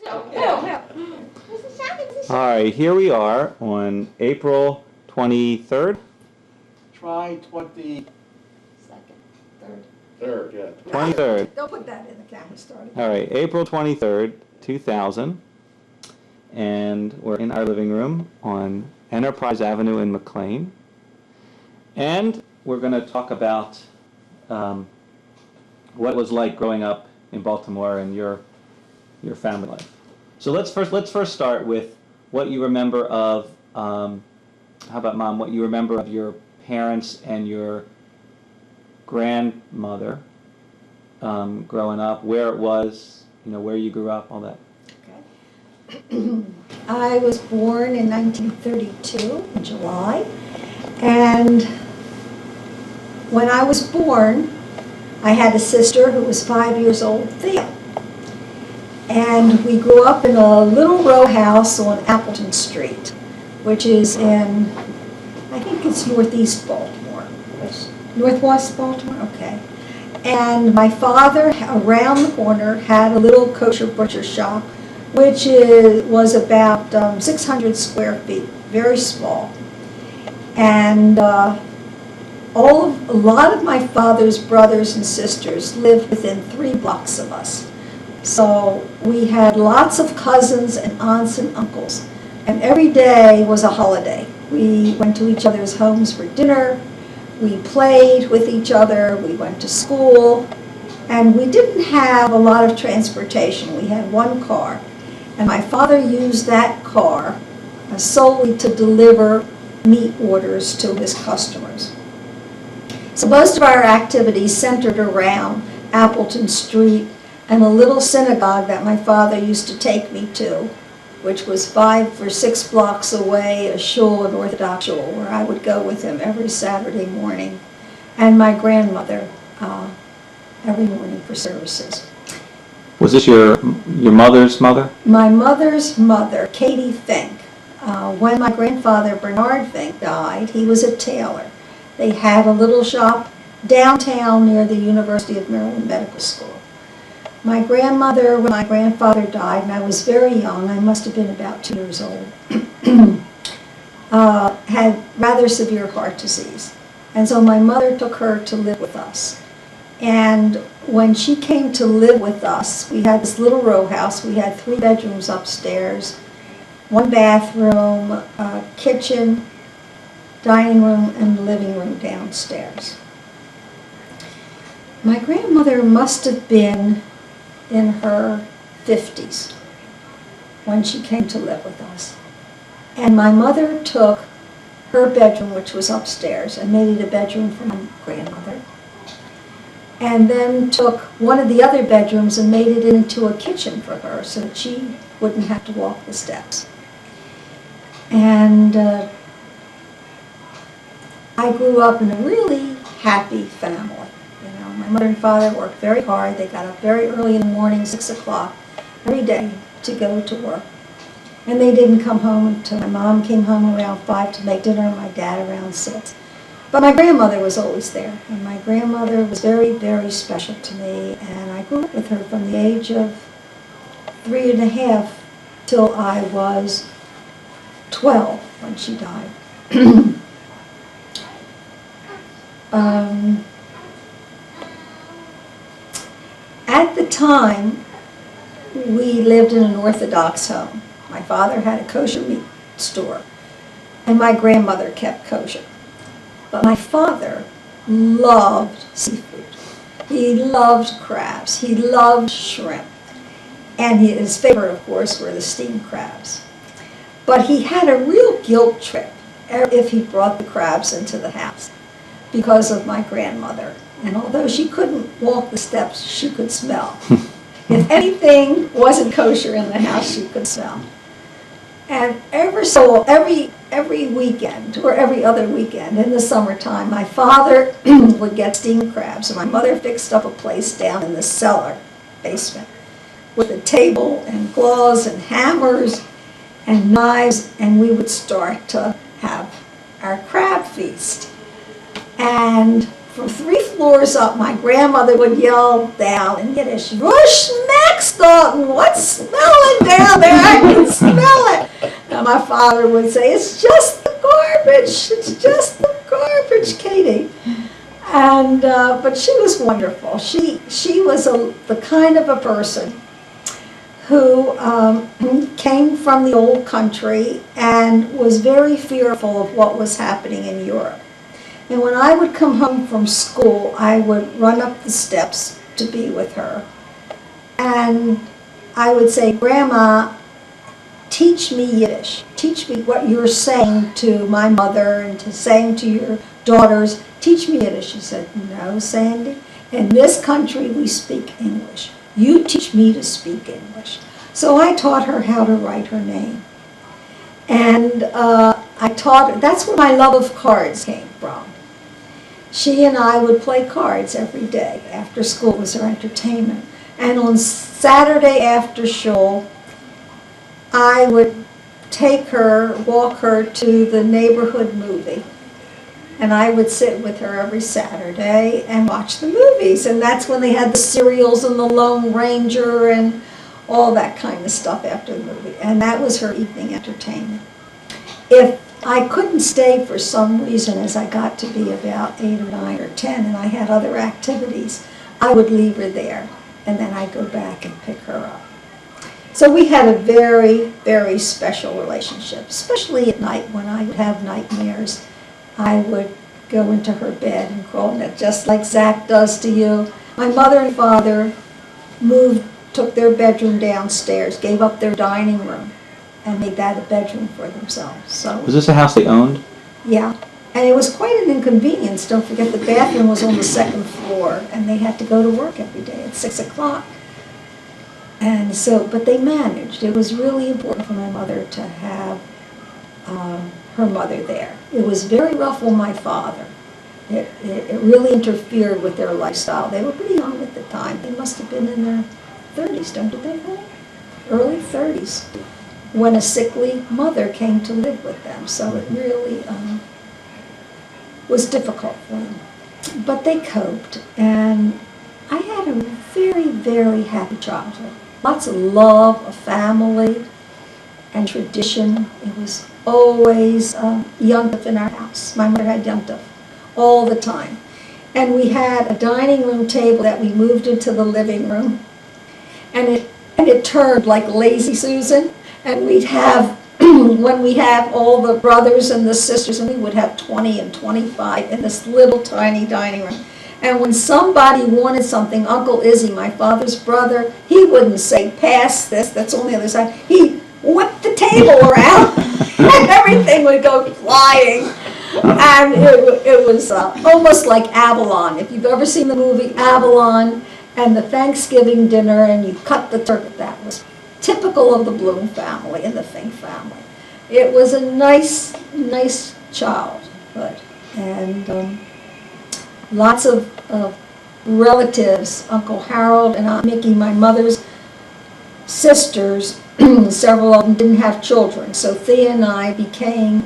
All right, here we are on April 23rd. Try 20. Third, yeah. 23rd. Don't put that in the camera starting. All right, April 23rd, 2000. And we're in our living room on Enterprise Avenue in McLean. And we're going to talk about what it was like growing up in Baltimore and your family life. So let's first start with what you remember of, how about Mom, what you remember of your parents and your grandmother growing up, where it was, where you grew up, all that. Okay. I was born in 1932 in July, and when I was born, I had a sister who was 5 years old, Thea. And we grew up in a little row house on Appleton Street, which is in, I think it's northeast Baltimore. Northwest Baltimore? Okay. And my father, around the corner, had a little kosher butcher shop, which was about 600 square feet, very small. And a lot of my father's brothers and sisters lived within 3 blocks of us. So we had lots of cousins and aunts and uncles, and every day was a holiday. We went to each other's homes for dinner, we played with each other, we went to school, and we didn't have a lot of transportation. We had one car, and my father used that car solely to deliver meat orders to his customers. So most of our activities centered around Appleton Street and a little synagogue that my father used to take me to, which was 5 or 6 blocks away, a shul, an Orthodox shul, where I would go with him every Saturday morning, and my grandmother every morning for services. Was this your mother's mother? My mother's mother, Katie Fink. When my grandfather, Bernard Fink, died, he was a tailor. They had a little shop downtown near the University of Maryland Medical School. My grandmother, when my grandfather died, and I was very young, I must have been about 2 years old, had rather severe heart disease. And so my mother took her to live with us. And when she came to live with us, we had this little row house. We had 3 bedrooms upstairs, 1 bathroom, a kitchen, dining room, and living room downstairs. My grandmother must have been in her 50s when she came to live with us. And my mother took her bedroom, which was upstairs, and made it a bedroom for my grandmother. And then took one of the other bedrooms and made it into a kitchen for her so that she wouldn't have to walk the steps. And I grew up in a really happy family. My mother and father worked very hard. They got up very early in the morning, 6 o'clock, every day to go to work. And they didn't come home until my mom came home around 5 to make dinner, and my dad around 6. But my grandmother was always there, and my grandmother was very, very special to me, and I grew up with her from the age of 3 and a half till I was 12 when she died. At the time, we lived in an Orthodox home. My father had a kosher meat store, and my grandmother kept kosher. But my father loved seafood. He loved crabs. He loved shrimp. And his favorite, of course, were the steamed crabs. But he had a real guilt trip if he brought the crabs into the house because of my grandmother. And although she couldn't walk the steps, she could smell. If anything wasn't kosher in the house, she could smell. And every weekend, or every other weekend in the summertime, my father would get steamed crabs, and my mother fixed up a place down in the cellar, basement, with a table and claws and hammers and knives, and we would start to have our crab feast. And from 3 floors up, my grandmother would yell down in Yiddish, "Rush Maxdorten, what's smelling down there? I can smell it." And my father would say, "It's just the garbage. It's just the garbage, Katie." And but she was wonderful. She was the kind of a person who came from the old country and was very fearful of what was happening in Europe. And when I would come home from school, I would run up the steps to be with her. And I would say, "Grandma, teach me Yiddish. Teach me what you're saying to my mother and to saying to your daughters. Teach me Yiddish." She said, "No, Sandy, in this country we speak English. You teach me to speak English." So I taught her how to write her name. And I taught her, that's where my love of cards came from. She and I would play cards every day. After school was her entertainment. And on Saturday after school, I would take her, walk her to the neighborhood movie. And I would sit with her every Saturday and watch the movies. And that's when they had the serials and the Lone Ranger and all that kind of stuff after the movie. And that was her evening entertainment. If I couldn't stay for some reason as I got to be about 8 or 9 or 10 and I had other activities, I would leave her there. And then I'd go back and pick her up. So we had a very, very special relationship, especially at night when I would have nightmares. I would go into her bed and crawl in it, just like Zach does to you. My mother and father took their bedroom downstairs, gave up their dining room, and made that a bedroom for themselves. So Was this a house they owned? yeah, and it was quite an inconvenience. Don't forget the bathroom was on the 2nd floor, and they had to go to work every day at 6 o'clock. And so, but they managed. It was really important for my mother to have her mother there. It was very rough on my father. It really interfered with their lifestyle. They were pretty young at the time. They must have been in their 30s, don't you think? Early 30s, when a sickly mother came to live with them. So it really was difficult for them. But they coped, and I had a very, very happy childhood. Lots of love, a family, and tradition. It was always Yontif in our house. My mother had Yontif all the time. And we had a dining room table that we moved into the living room. And it turned like Lazy Susan. And we'd have, when we have all the brothers and the sisters, and we would have 20 and 25 in this little tiny dining room. And when somebody wanted something, Uncle Izzy, my father's brother, he wouldn't say, "Pass this, that's on the other side." He whipped the table around and everything would go flying. And it was almost like Avalon. If you've ever seen the movie Avalon and the Thanksgiving dinner and you cut the turkey, that was typical of the Bloom family and the Fink family. It was a nice, nice childhood. And lots of relatives, Uncle Harold and Aunt Mickey, my mother's sisters, several of them didn't have children. So Thea and I became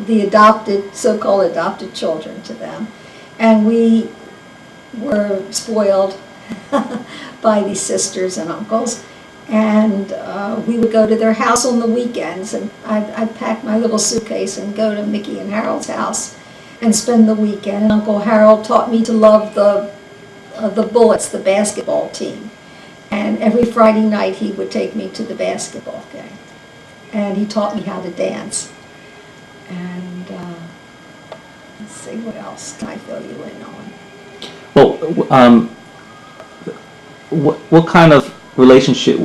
the adopted, so-called adopted children to them. And we were spoiled by these sisters and uncles. And we would go to their house on the weekends, and I'd pack my little suitcase and go to Mickey and Harold's house and spend the weekend. And Uncle Harold taught me to love the Bullets, the basketball team. And every Friday night he would take me to the basketball game. And he taught me how to dance. And let's see, what else can I fill you in on? Well, what kind of relationship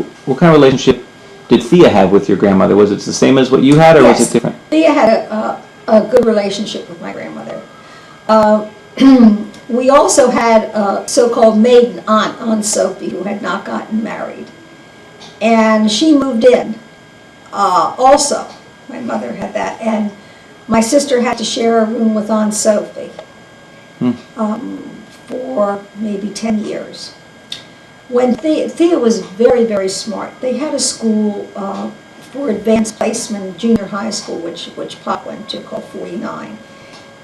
did Thea have with your grandmother? Was it the same as what you had, or Yes. was it different? Thea had a good relationship with my grandmother. We also had a so-called maiden aunt Sophie, who had not gotten married. And she moved in also. My mother had that. And my sister had to share a room with Aunt Sophie for maybe 10 years. When Thea was very, very smart. They had a school for advanced placement, junior high school, which Pop went to, called 49.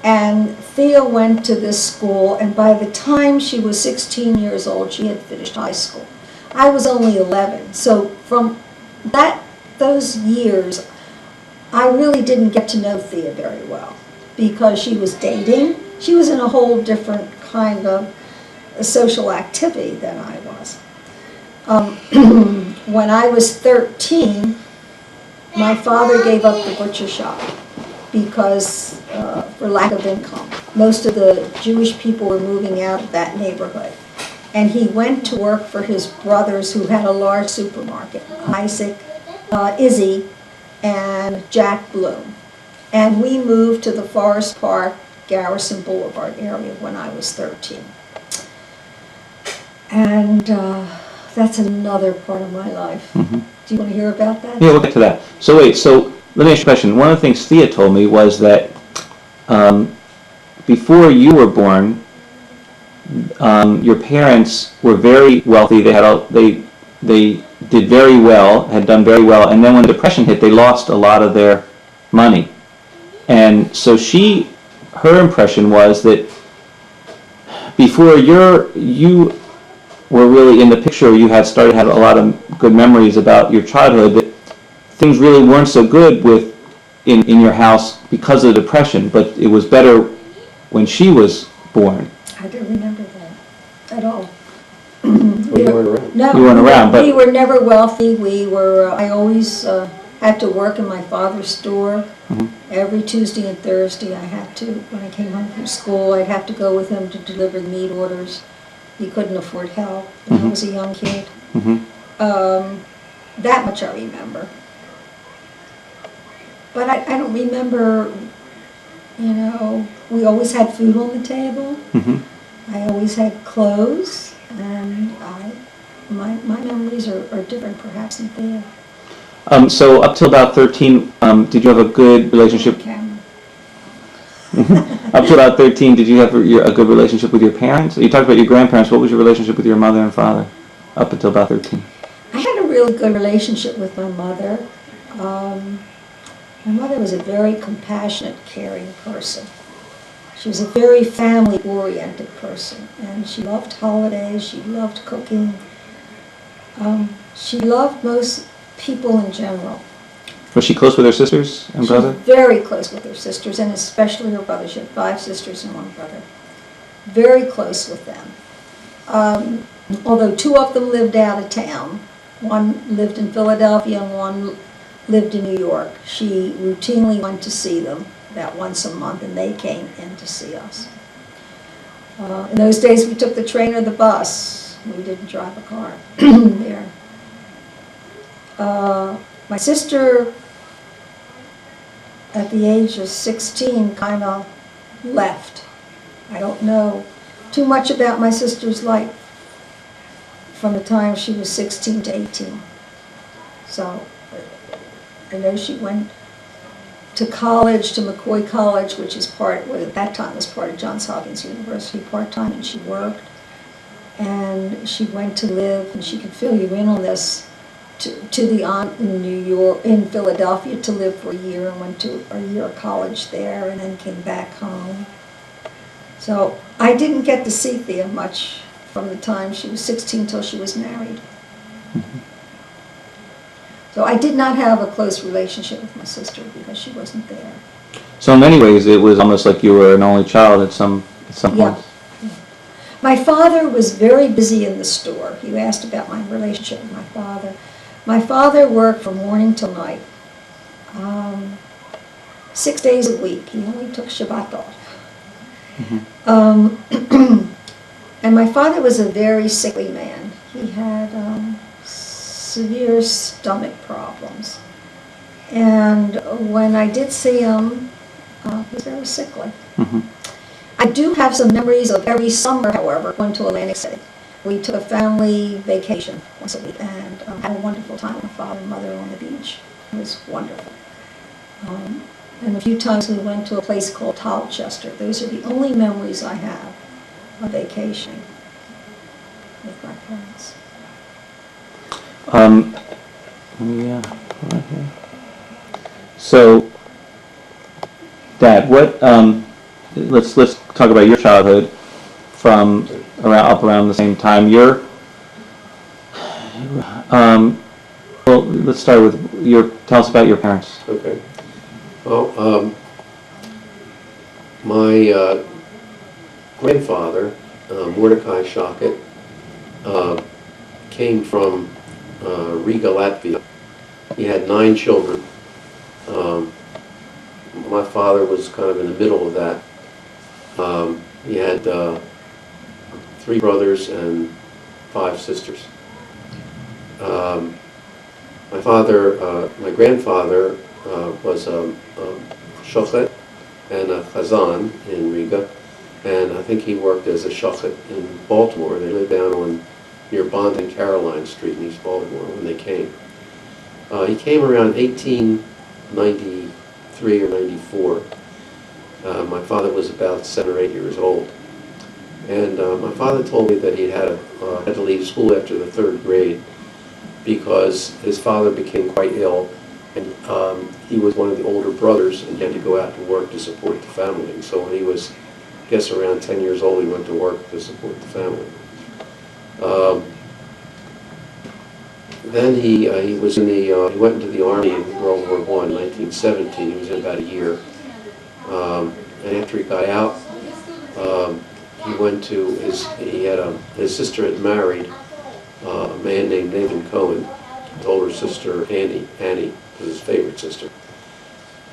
And Thea went to this school, and by the time she was 16 years old, she had finished high school. I was only 11, so from those years, I really didn't get to know Thea very well because she was dating. She was in a whole different kind of social activity than I was. When I was 13, my father gave up the butcher shop because for lack of income. Most of the Jewish people were moving out of that neighborhood. And he went to work for his brothers who had a large supermarket, Isaac, Izzy, and Jack Bloom. And we moved to the Forest Park, Garrison Boulevard area when I was 13. And that's another part of my life. Mm-hmm. Do you want to hear about that? Yeah, we'll get to that. So wait, so let me ask you a question. One of the things Thea told me was that before you were born, your parents were very wealthy. They did very well, had done very well, and then when the Depression hit, they lost a lot of their money. And so her impression was that before you were really in the picture, you had started to have a lot of good memories about your childhood, that things really weren't so good in your house because of the Depression, but it was better when she was born. I don't remember that at all. Well, you weren't around. No, You weren't around, but we were never wealthy. I always had to work in my father's store. Mhm. Every Tuesday and Thursday I had to, when I came home from school, I'd have to go with him to deliver the meat orders. He couldn't afford help when I was a young kid. Mhm. That much I remember. But I don't remember, we always had food on the table. Mhm. I always had clothes, and my memories are different perhaps than Thea. So up till about 13, did you have a good relationship? Camera. Up to about 13, did you have a good relationship with your parents? You talked about your grandparents. What was your relationship with your mother and father up until about 13? I had a really good relationship with my mother. My mother was a very compassionate, caring person. She was a very family-oriented person, and she loved holidays, she loved cooking. She loved most people in general. Was she close with her sisters and brother? She was very close with her sisters, and especially her brother. She had 5 sisters and 1 brother. Very close with them. Although 2 of them lived out of town. One lived in Philadelphia and one lived in New York. She routinely went to see them about once a month, and they came in to see us. In those days, we took the train or the bus. We didn't drive a car there. My sister, at the age of 16, kind of left. I don't know too much about my sister's life from the time she was 16 to 18. So I know she went to college, to McCoy College, which is at that time was part of Johns Hopkins University, part-time, and she worked. And she went to live, and she could fill you in on this, to the aunt in Philadelphia to live for a year, and went to a year of college there, and then came back home. So I didn't get to see Thea much from the time she was 16 till she was married. Mm-hmm. So I did not have a close relationship with my sister because she wasn't there. So in many ways, it was almost like you were an only child at some Yeah. point. My father was very busy in the store. You asked about my relationship with my father. My father worked from morning till night, 6 days a week. He only took Shabbat off. Mm-hmm. And my father was a very sickly man. He had severe stomach problems. And when I did see him, he was very sickly. Mm-hmm. I do have some memories of every summer, however, going to Atlantic City. We took a family vacation once a week and had a wonderful time with my father and mother on the beach. It was wonderful. And a few times we went to a place called Tolchester. Those are the only memories I have of vacationing with my parents. Right here. So, Dad, what let's talk about your childhood from around the same time. Well, let's start with tell us about your parents. Okay. Well, my grandfather, Mordecai Shochet, came from Riga, Latvia. He had 9 children. My father was kind of in the middle of that. He had 3 brothers and 5 sisters. My grandfather was a Shochet and a Chazan in Riga, and I think he worked as a Shochet in Baltimore. They lived down near Bond and Caroline Street in East Baltimore when they came. He came around 1893 or 94. My father was about 7 or 8 years old. And my father told me that he had to leave school after the 3rd grade because his father became quite ill, and he was one of the older brothers, and he had to go out and work to support the family. And so when he was, I guess, around 10 years old, he went to work to support the family. Then he was in he went into the Army in World War I in 1917. He was in about a year. And after he got out, he went to his sister had married a man named Nathan Cohen. His older sister, Annie was his favorite sister.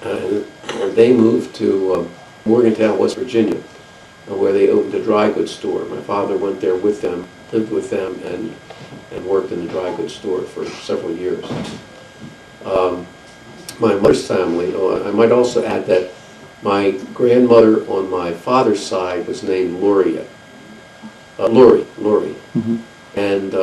And they moved to Morgantown, West Virginia, where they opened a dry goods store. My father went there with them, lived with them, and worked in the dry goods store for several years. My mother's family, I might also add that my grandmother on my father's side was named Laurie. Mm-hmm. And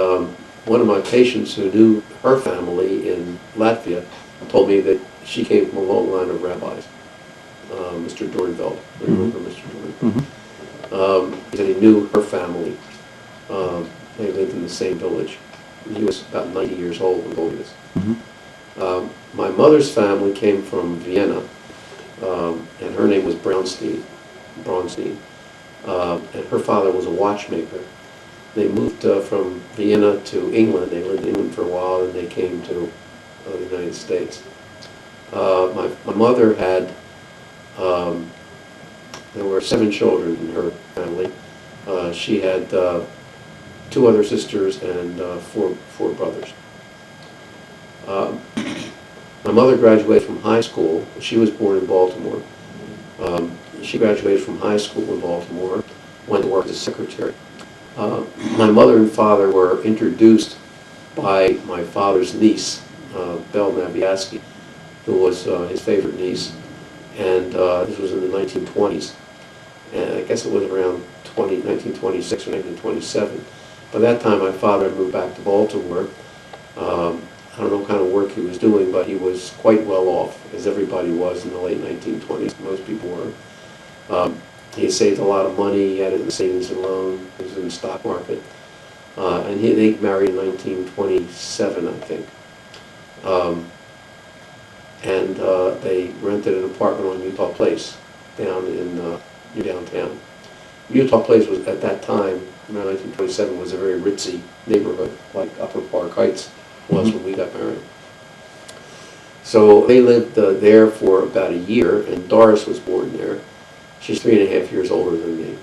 one of my patients who knew her family in Latvia told me that she came from a long line of rabbis. Mr. Dornfeld, I remember Mr. Dornfeld. Mm-hmm. He said he knew her family. They lived in the same village. And he was about 90 years old when he told me this. Mm-hmm. My mother's family came from Vienna, and her name was Bronstein. And her father was a watchmaker. They moved from Vienna to England. They lived in England for a while, and they came to the United States. My mother had, there were 7 children in her family. She had 2 other sisters and 4 brothers. My mother graduated from high school. She was born in Baltimore. She graduated from high school in Baltimore, went to work as a secretary. My mother and father were introduced by my father's niece, Belle Naviaski, who was his favorite niece, and this was in the 1920s. And I guess it was around 1926 or 1927. By that time, my father had moved back to Baltimore. I don't know what kind of work he was doing, but he was quite well off, as everybody was in the late 1920s. Most people were. He had saved a lot of money. He had it in savings and loan. He was in the stock market. And they married in 1927, I think. And they rented an apartment on Utah Place down in near downtown. Utah Place was, at that time, around 1927, was a very ritzy neighborhood, like Upper Park Heights was when we got married. So they lived there for about a year, and Doris was born there. She's 3.5 years older than me.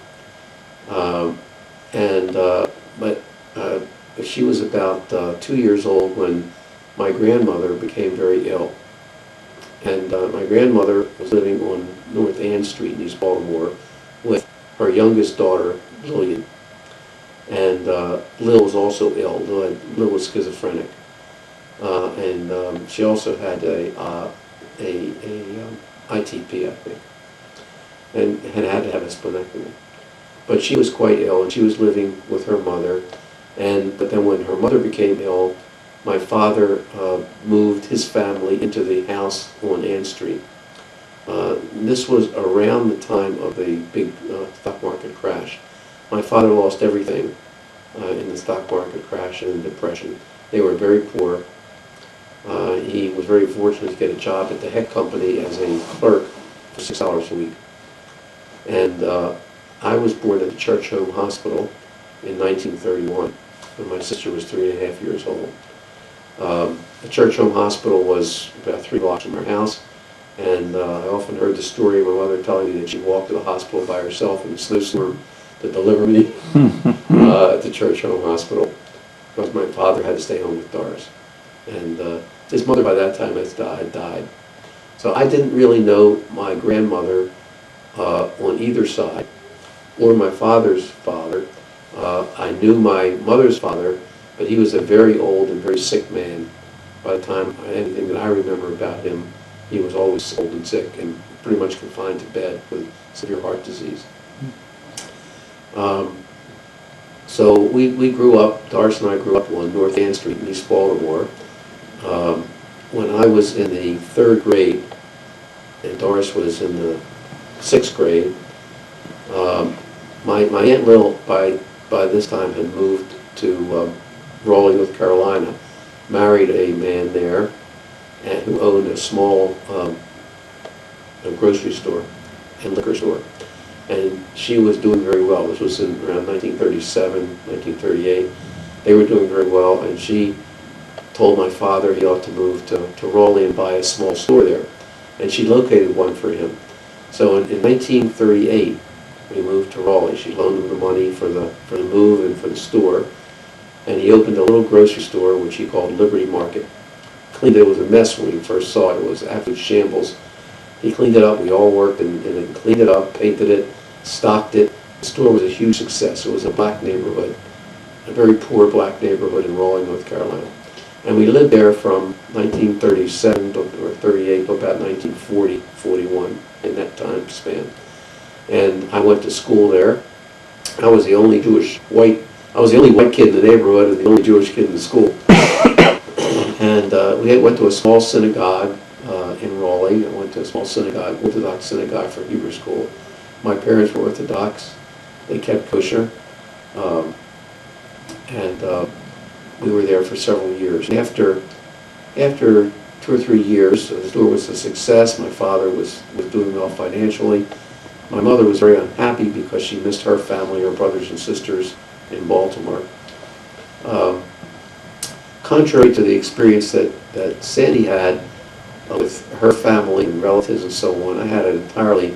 But she was about 2 years old when my grandmother became very ill. And my grandmother was living on North Ann Street in East Baltimore with her youngest daughter, Lillian. And Lil was also ill. Lil was schizophrenic. And she also had a ITP, I think, and had to have a splenectomy. But she was quite ill, and she was living with her mother. But then when her mother became ill, my father moved his family into the house on Ann Street. This was around the time of the big stock market crash. My father lost everything in the stock market crash and the depression. They were very poor. He was very fortunate to get a job at the Heck Company as a clerk for $6 a week. And I was born at the Church Home Hospital in 1931, when my sister was 3.5 years old. The Church Home Hospital was about 3 blocks from our house, and I often heard the story of my mother telling me that she walked to the hospital by herself in a snowstorm to deliver me at the Church Home Hospital, because my father had to stay home with Doris. And his mother by that time had died. So I didn't really know my grandmother on either side, or my father's father. I knew my mother's father, but he was a very old and very sick man. By the time anything that I remember about him, he was always old and sick and pretty much confined to bed with severe heart disease. So we grew up, Doris and I grew up on North Ann Street in East Baltimore. When I was in the 3rd grade, and Doris was in the 6th grade, my Aunt Lil, by this time, had moved to Raleigh, North Carolina, married a man there, and who owned a small grocery store and liquor store. And she was doing very well. This was in around 1937, 1938. They were doing very well, and she told my father he ought to move to Raleigh and buy a small store there. And she located one for him. So in 1938, we moved to Raleigh. She loaned him the money for the move and for the store. And he opened a little grocery store, which he called Liberty Market. Cleaned it. It was a mess when we first saw it. It was absolute shambles. He cleaned it up. We all worked in it, cleaned it up, painted it, stocked it. The store was a huge success. It was a black neighborhood, a very poor black neighborhood in Raleigh, North Carolina. And we lived there from 1937 or 38 to about 1940, 41, in that time span. And I went to school there. I was the only white kid in the neighborhood and the only Jewish kid in the school. And we went to a small synagogue in Raleigh. I went to a small synagogue, Orthodox synagogue for Hebrew school. My parents were Orthodox. They kept kosher. We were there for several years. After 2 or 3 years, the store was a success. My father was doing well financially. My mother was very unhappy because she missed her family, her brothers and sisters in Baltimore. Contrary to the experience that Sandy had with her family and relatives and so on, I had an entirely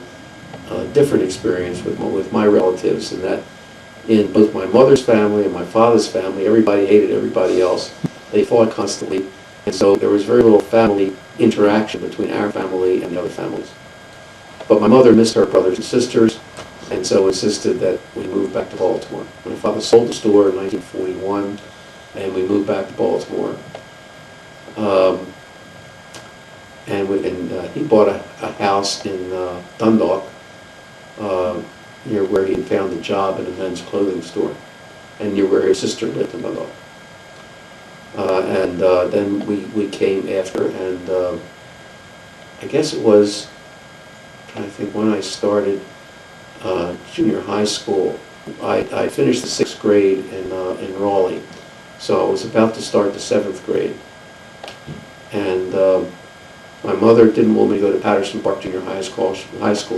different experience with my relatives, in that in both my mother's family and my father's family, everybody hated everybody else. They fought constantly, and so there was very little family interaction between our family and the other families. But my mother missed her brothers and sisters, and so insisted that we move back to Baltimore. My father sold the store in 1941, and we moved back to Baltimore. He bought a house in Dundalk, near where he had found a job in a men's clothing store, and near where his sister lived in Dundalk. Then we came after, and I guess it was, I'm trying to think, when I started junior high school. I finished the 6th grade in Raleigh, so I was about to start the 7th grade. And my mother didn't want me to go to Patterson Park Junior High School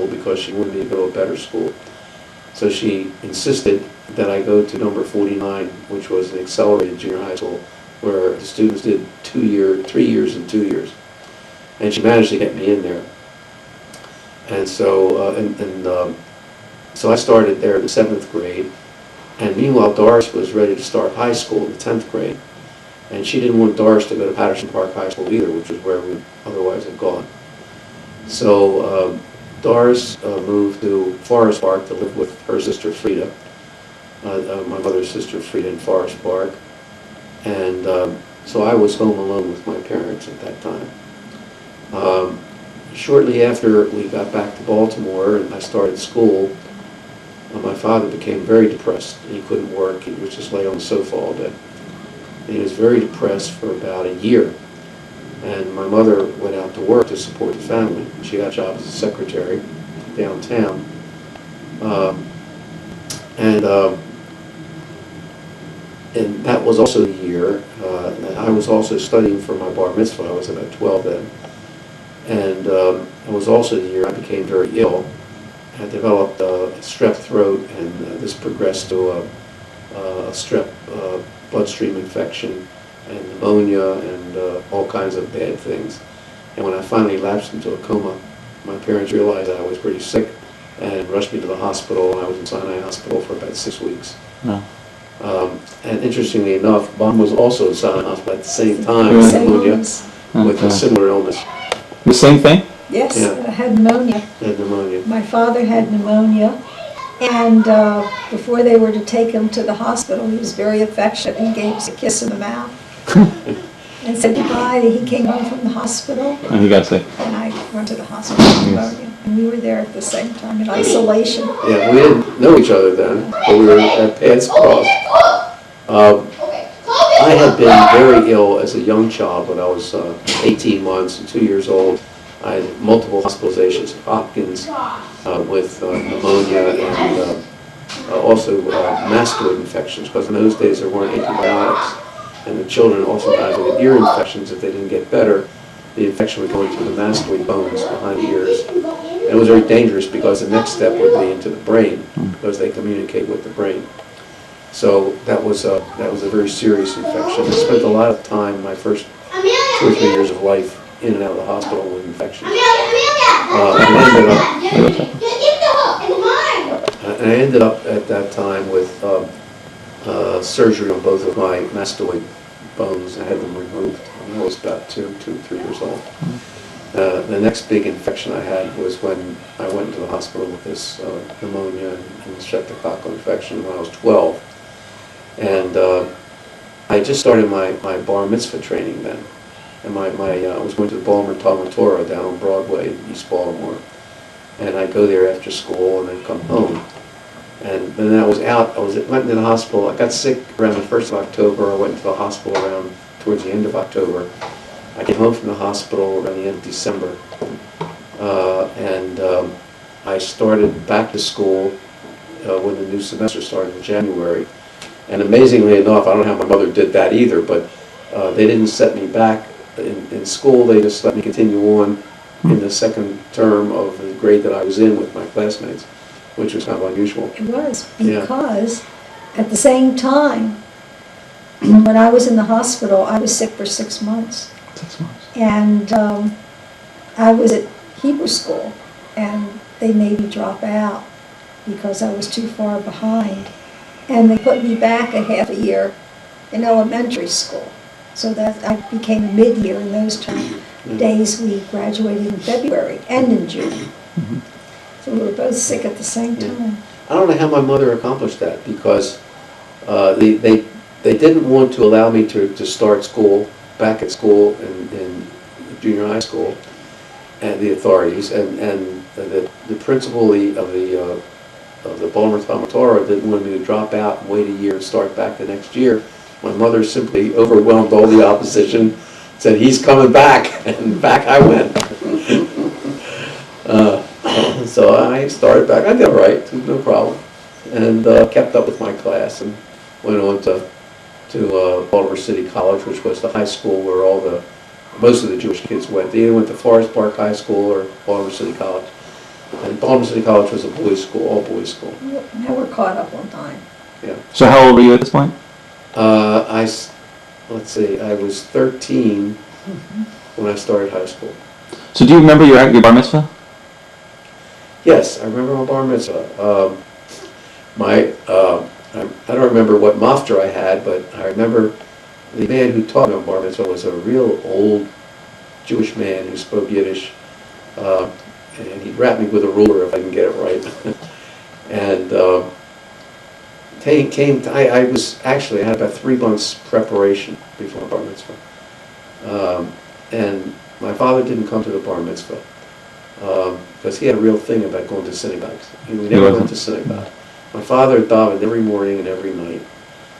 because she wanted me to go to a better school. So she insisted that I go to number 49, which was an accelerated junior high school, where the students did 3 years and 2 years. And she managed to get me in there. And so, so I started there in the 7th grade. And meanwhile, Doris was ready to start high school in the 10th grade. And she didn't want Doris to go to Patterson Park High School either, which was where we otherwise had gone. So Doris moved to Forest Park to live with her sister Frida, my mother's sister Frida, in Forest Park. And so I was home alone with my parents at that time. Shortly after we got back to Baltimore and I started school, my father became very depressed. He couldn't work. He would just lay on the sofa all day. And he was very depressed for about a year. And my mother went out to work to support the family. She got a job as a secretary downtown. And that was also the year. I was also studying for my bar mitzvah. I was about 12 then. And it was also the year I became very ill. I developed strep throat, and this progressed to a strep bloodstream infection and pneumonia and all kinds of bad things. And when I finally lapsed into a coma, my parents realized I was pretty sick and rushed me to the hospital. I was in Sinai Hospital for about 6 weeks. No. And interestingly enough, Mom was also in Sinai Hospital at the same time Yeah. with pneumonia, with a similar illness. The same thing? Yes, Yeah. I had pneumonia. And pneumonia. My father had pneumonia, and before they were to take him to the hospital, he was very affectionate. He gave us a kiss in the mouth and said goodbye. He came home from the hospital, And he got sick. and I went to the hospital with pneumonia. And we were there at the same time in isolation. Yeah, we didn't know each other then, but we were at paths crossed. I had been very ill as a young child when I was 18 months and 2 years old. I had multiple hospitalizations at Hopkins with pneumonia and also mastoid infections, because in those days there weren't antibiotics. And the children oftentimes would get ear infections. If they didn't get better, the infection would go into the mastoid bones behind the ears. And it was very dangerous because the next step would be into the brain, because they communicate with the brain. So that was a very serious infection. I spent a lot of time, my first 2 or 3 years of life, in and out of the hospital with infections. And I ended up at that time with surgery on both of my mastoid bones. I had them removed when I was about 2 or 3 years old. The next big infection I had was when I went into the hospital with this pneumonia and streptococcal infection when I was 12. And I just started my bar mitzvah training then. And I was going to the Baltimore Talmud Torah down on Broadway in East Baltimore. And I'd go there after school and then come home. And then I was out, went into the hospital. I got sick around the 1st of October. I went to the hospital towards the end of October. I came home from the hospital around the end of December. I started back to school when the new semester started in January. And amazingly enough, I don't know how my mother did that either, but they didn't set me back in school. They just let me continue on in the second term of the grade that I was in with my classmates, which was kind of unusual. It was, because at the same time, when I was in the hospital, I was sick for 6 months. 6 months. And I was at Hebrew school, and they made me drop out because I was too far behind. And they put me back a half a year in elementary school, so that I became a mid-year in those days. We graduated in February and in June. So we were both sick at the same time. I don't know how my mother accomplished that, because they didn't want to allow me to start school, back at school in junior high school, and the authorities, and the principal of the Baltimore Talmud Torah didn't want me to drop out and wait a year and start back the next year. My mother simply overwhelmed all the opposition, said, "He's coming back," and back I went. So I started back. I did all right, no problem, and kept up with my class and went on to Baltimore City College, which was the high school where most of the Jewish kids went. They either went to Forest Park High School or Baltimore City College. And Baltimore City College was a boys' school, all boys' school. Now we're caught up on time. Yeah. So how old were you at this point? Let's see, I was 13 when I started high school. So do you remember your bar mitzvah? Yes, I remember my bar mitzvah. I don't remember what mafter I had, but I remember the man who taught me on bar mitzvah was a real old Jewish man who spoke Yiddish. And he'd rap me with a ruler if I can get it right. And I had about 3 months preparation before bar mitzvah. And my father didn't come to the bar mitzvah because he had a real thing about going to synagogues. We never went to synagogue. My father davened every morning and every night.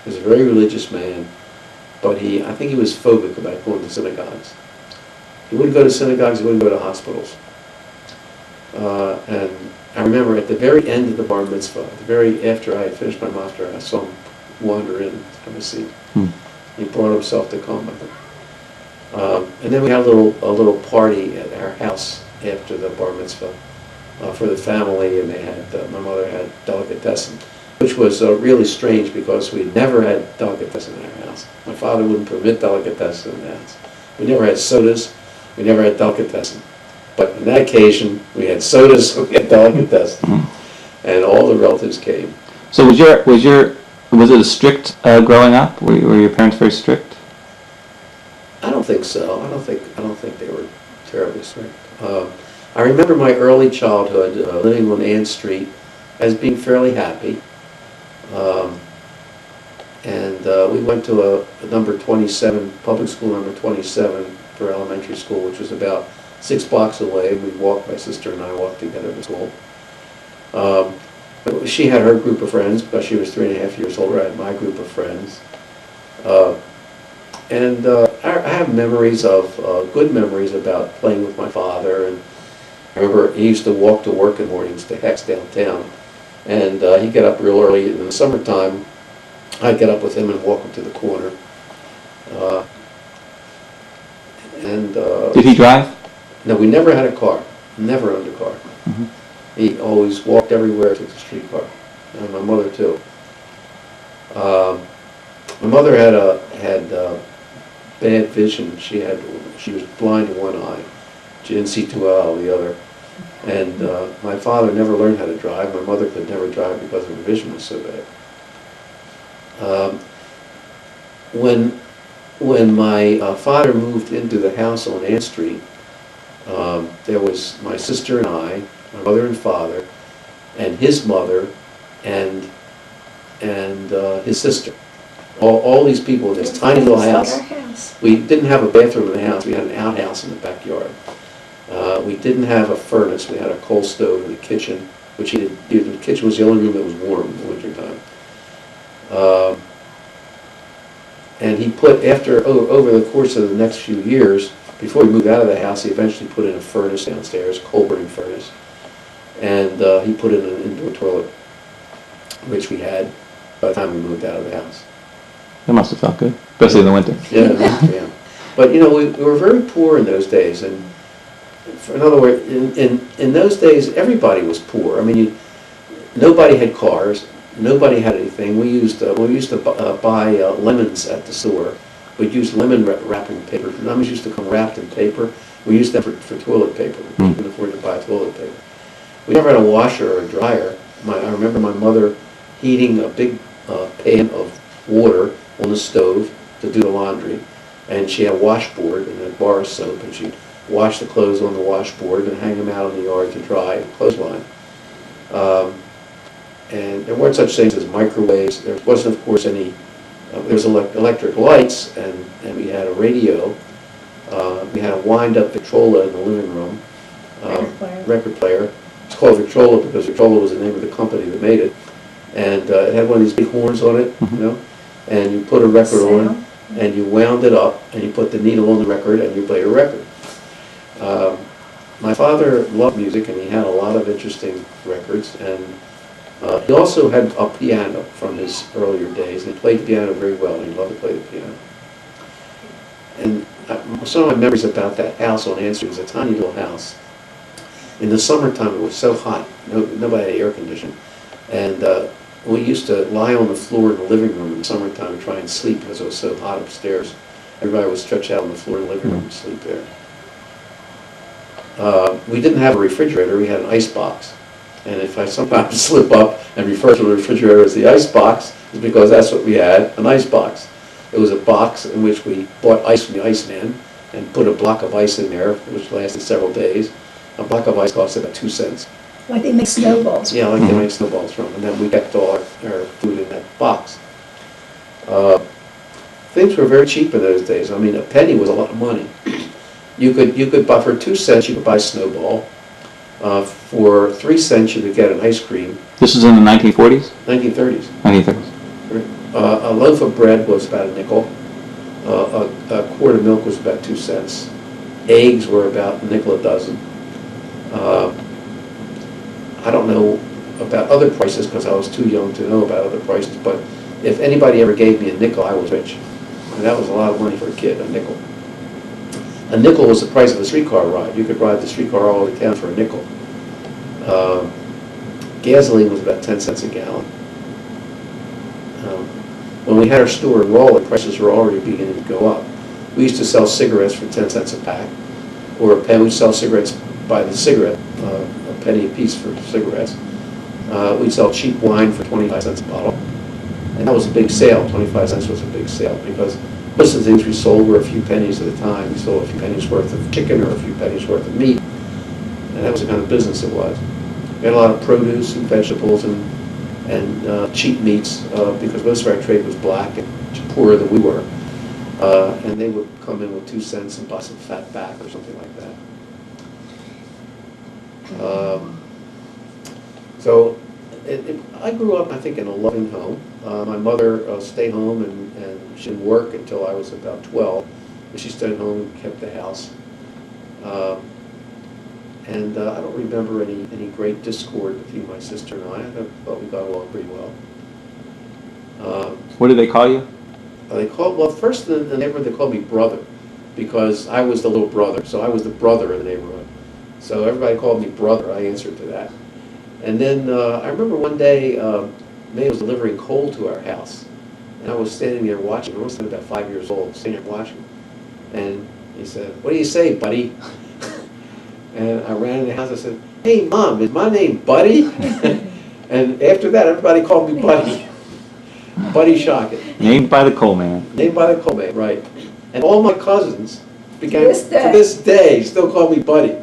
He was a very religious man, but I think he was phobic about going to synagogues. He wouldn't go to synagogues, he wouldn't go to hospitals. And I remember at the very end of the bar mitzvah, after I had finished my mafter, I saw him wander in from his seat. He brought himself to come with him. And then we had a little party at our house after the bar mitzvah. for the family, and they had my mother had delicatessen, which was really strange because we never had delicatessen in our house. My father wouldn't permit delicatessen in the house. We never had sodas. We never had delicatessen. But on that occasion, we had sodas, we had delicatessen, and all the relatives came. So was it a strict growing up? Were your parents very strict? I don't think so. I don't think they were terribly strict. I remember my early childhood living on Ann Street as being fairly happy. We went to a number 27, public school number 27 for elementary school, which was about 6 blocks away. We walked, my sister and I walked together to school. She had her group of friends because she was 3.5 years older. I had my group of friends. I have memories of, good memories about playing with my father. And I remember he used to walk to work in the mornings to Hex downtown. And he'd get up real early. In the summertime, I'd get up with him and walk him to the corner. Did he drive? No, we never had a car. Never owned a car. Mm-hmm. He always walked everywhere, took the streetcar. And my mother too. My mother had bad vision. She was blind in one eye. She didn't see too well out of the other. And my father never learned how to drive. My mother could never drive because her vision was so bad. When my father moved into the house on Ann Street, there was my sister and I, my mother and father, and his mother, and his sister. All these people in this tiny little house. We didn't have a bathroom in the house. We had an outhouse in the backyard. We didn't have a furnace. We had a coal stove in the kitchen, which the kitchen was the only room that was warm in the wintertime. And he put, over the course of the next few years, before he moved out of the house, he eventually put in a furnace downstairs, coal burning furnace. And he put in an indoor toilet, which we had by the time we moved out of the house. It must have felt good, especially in the winter. Yeah. But we were very poor in those days, and in other words, in those days, everybody was poor. I mean, nobody had cars, nobody had anything. We used to buy lemons at the store. We'd use lemon wrapping paper. Lemons used to come wrapped in paper. We used them for toilet paper. We couldn't afford to buy toilet paper. We never had a washer or a dryer. I remember my mother heating a big pan of water on the stove to do the laundry, and she had a washboard and a bar of soap, and she'd wash the clothes on the washboard and hang them out in the yard to dry and clothesline. And there weren't such things as microwaves. There wasn't, of course, any. There was electric lights, and we had a radio. We had a wind-up Victrola in the living room. Record player. It's called Victrola because Victrola was the name of the company that made it. And it had one of these big horns on it, and you put a record on, and you wound it up, and you put the needle on the record, and you played a record. My father loved music, and he had a lot of interesting records, and he also had a piano from his earlier days, and he played the piano very well, and he loved to play the piano. And some of my memories about that house on Ann Street was a tiny little house. In the summertime, it was so hot, nobody had air conditioning, and we used to lie on the floor in the living room in the summertime and try and sleep because it was so hot upstairs. Everybody would stretch out on the floor in the living room and sleep there. We didn't have a refrigerator, we had an ice box. And if I sometimes slip up and refer to the refrigerator as the ice box, it's because that's what we had, an ice box. It was a box in which we bought ice from the iceman and put a block of ice in there, which lasted several days. A block of ice cost about 2 cents. Like they make snowballs. Yeah, like they make snowballs from. And then we kept all our food in that box. Things were very cheap in those days. I mean, a penny was a lot of money. You could buy, for 2 cents, you could buy a snowball. For 3 cents, you could get an ice cream. This is in the 1940s? 1930s. 1930s. A loaf of bread was about a nickel. A quart of milk was about 2 cents. Eggs were about a nickel a dozen. I don't know about other prices because I was too young to know about other prices, but if anybody ever gave me a nickel, I was rich. And that was a lot of money for a kid, a nickel. A nickel was the price of a streetcar ride. You could ride the streetcar all over town for a nickel. Um, Gasoline was about 10 cents a gallon. When we had our store in Raleigh, prices were already beginning to go up. We used to sell cigarettes for 10 cents a pack, or a penny. We'd sell cigarettes by the cigarette, a penny a piece for cigarettes. We'd sell cheap wine for 25 cents a bottle. And that was a big sale. 25 cents was a big sale because most of the things we sold were a few pennies at a time. We sold a few pennies worth of chicken or a few pennies worth of meat. And that was the kind of business it was. We had a lot of produce and vegetables and cheap meats because most of our trade was black and poorer than we were. And they would come in with 2 cents and buy some fat back or something like that. So I grew up, I think, in a loving home. My mother stayed home and she didn't work until I was about 12. And she stayed home and kept the house. And I don't remember any great discord between my sister and I. I thought we got along pretty well. What did they call you? Well, first in the neighborhood they called me brother because I was the little brother. So I was the brother in the neighborhood. So everybody called me brother. I answered to that. And then I remember one day May was delivering coal to our house. And I was standing there watching. I was about 5 years old, standing there watching. And he said, "What do you say, buddy?" And I ran in the house. I said, "Hey, Mom, is my name Buddy?" And after that, everybody called me Buddy. Buddy Shochet. Named by the coal man. Named by the coal man, right. And all my cousins began, To this day, still call me Buddy.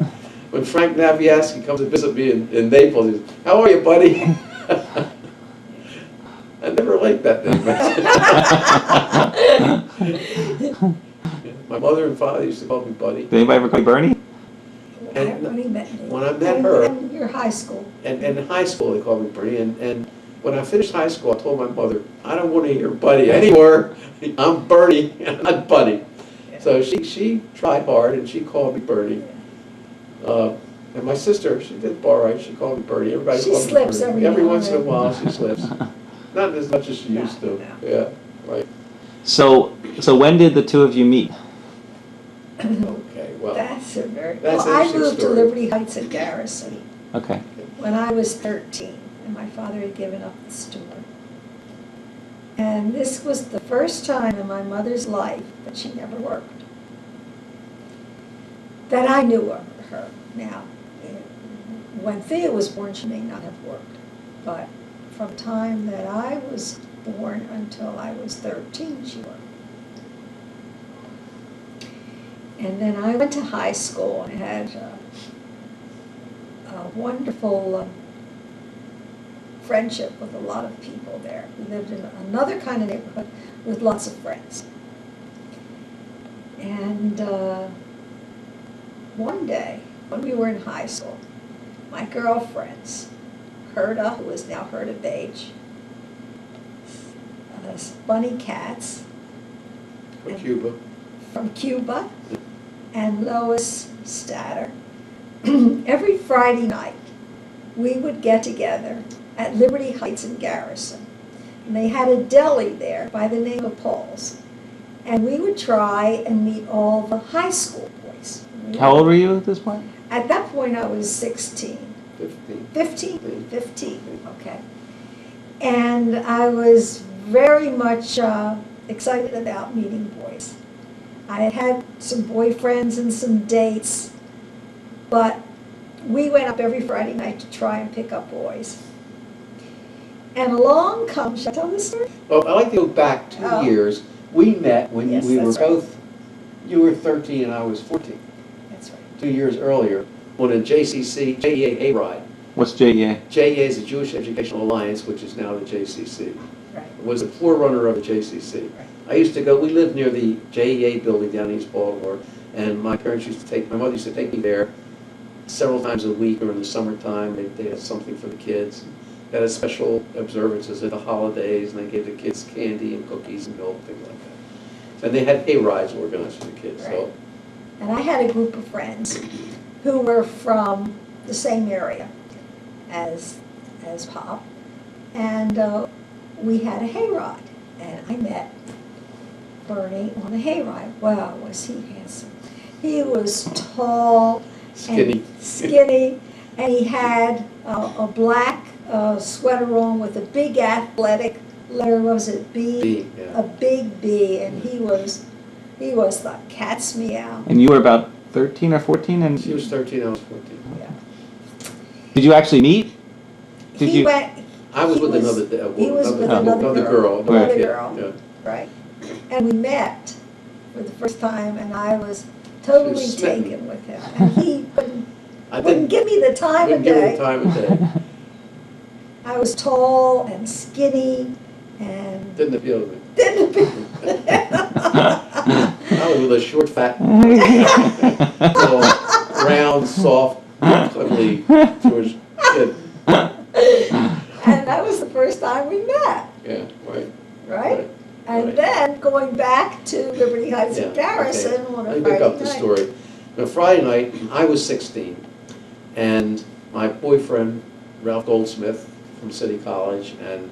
When Frank Naviaski comes to visit me in Naples, he says, "How are you, Buddy?" I never liked that name. My mother and father used to call me Buddy. Did anybody ever call you Bernie? When I met her, in your high school. and in high school they called me Bernie, and when I finished high school I told my mother, "I don't want to hear Buddy anymore. I'm Bernie, I'm not Buddy." So she tried hard and she called me Bernie. And my sister, she did all right, she called me Bernie. Everybody She called me slips Bernie. every now once in a and while she slips. Not as much as she used to. No. Yeah, right. So when did the two of you meet? Okay, well. That's a very, That's well, an I interesting moved to story. Liberty Heights at Garrison Okay. when I was 13, and my father had given up the store. And this was the first time in my mother's life that she never worked. That I knew of her. Now, when Thea was born, she may not have worked, but from the time that I was born until I was 13, she worked. And then I went to high school and had a wonderful friendship with a lot of people there. We lived in another kind of neighborhood with lots of friends. And one day, when we were in high school, my girlfriends, Herta, who is now Herta Beige, Bunny Katz From Cuba. from Cuba, and Lois Statter, every Friday night, we would get together at Liberty Heights in Garrison. And they had a deli there by the name of Paul's. And we would try and meet all the high school boys. How old were you at this point? At that point, I was 16. 15. 15, okay. And I was very much excited about meeting boys. I had had some boyfriends and some dates, but we went up every Friday night to try and pick up boys. And along comes, shall I tell this story? Well, I'd like to go back 2 years. We met when Yes, we were that's right. both, you were 13 and I was 14, That's right. 2 years earlier, on a JEA hayride. What's JEA? JEA is the Jewish Educational Alliance, which is now the JCC. Right. It was the forerunner of the JCC. Right. I used to go, we lived near the JEA building down in East Baltimore, and my parents used to take, my mother used to take me there several times a week during the summertime. They had something for the kids. They had special observances at the holidays, and they gave the kids candy and cookies and milk, things like that. And they had hay rides organized for the kids. Right. So And I had a group of friends who were from the same area as Pop, and we had a hayride, and I met Bernie on a hayride. Wow, was he handsome! He was tall, skinny. and skinny, and he had a black sweater on with a big athletic letter, was it B? B, yeah. A big B, and he was the cat's meow. And you were about 13 or 14, and She was 13, I was 14. Yeah. did you actually meet? Did He you? went, I was He with was- another, he was with another girl. Another kid, girl. yeah. right, and we met for the first time, and I was totally smitten. taken with him, and he I wouldn't give me the time didn't of give her day. the time of day. I was tall and skinny and Didn't appeal to me. didn't I was with a short, fat, little, round, soft, cuddly Jewish kid. and that was the first time we met, Yeah, right. right? And right. then going back to Liberty Heights Yeah, and Garrison on a Let me Friday pick up the night. story. Now, Friday night, I was 16, and my boyfriend, Ralph Goldsmith from City College, and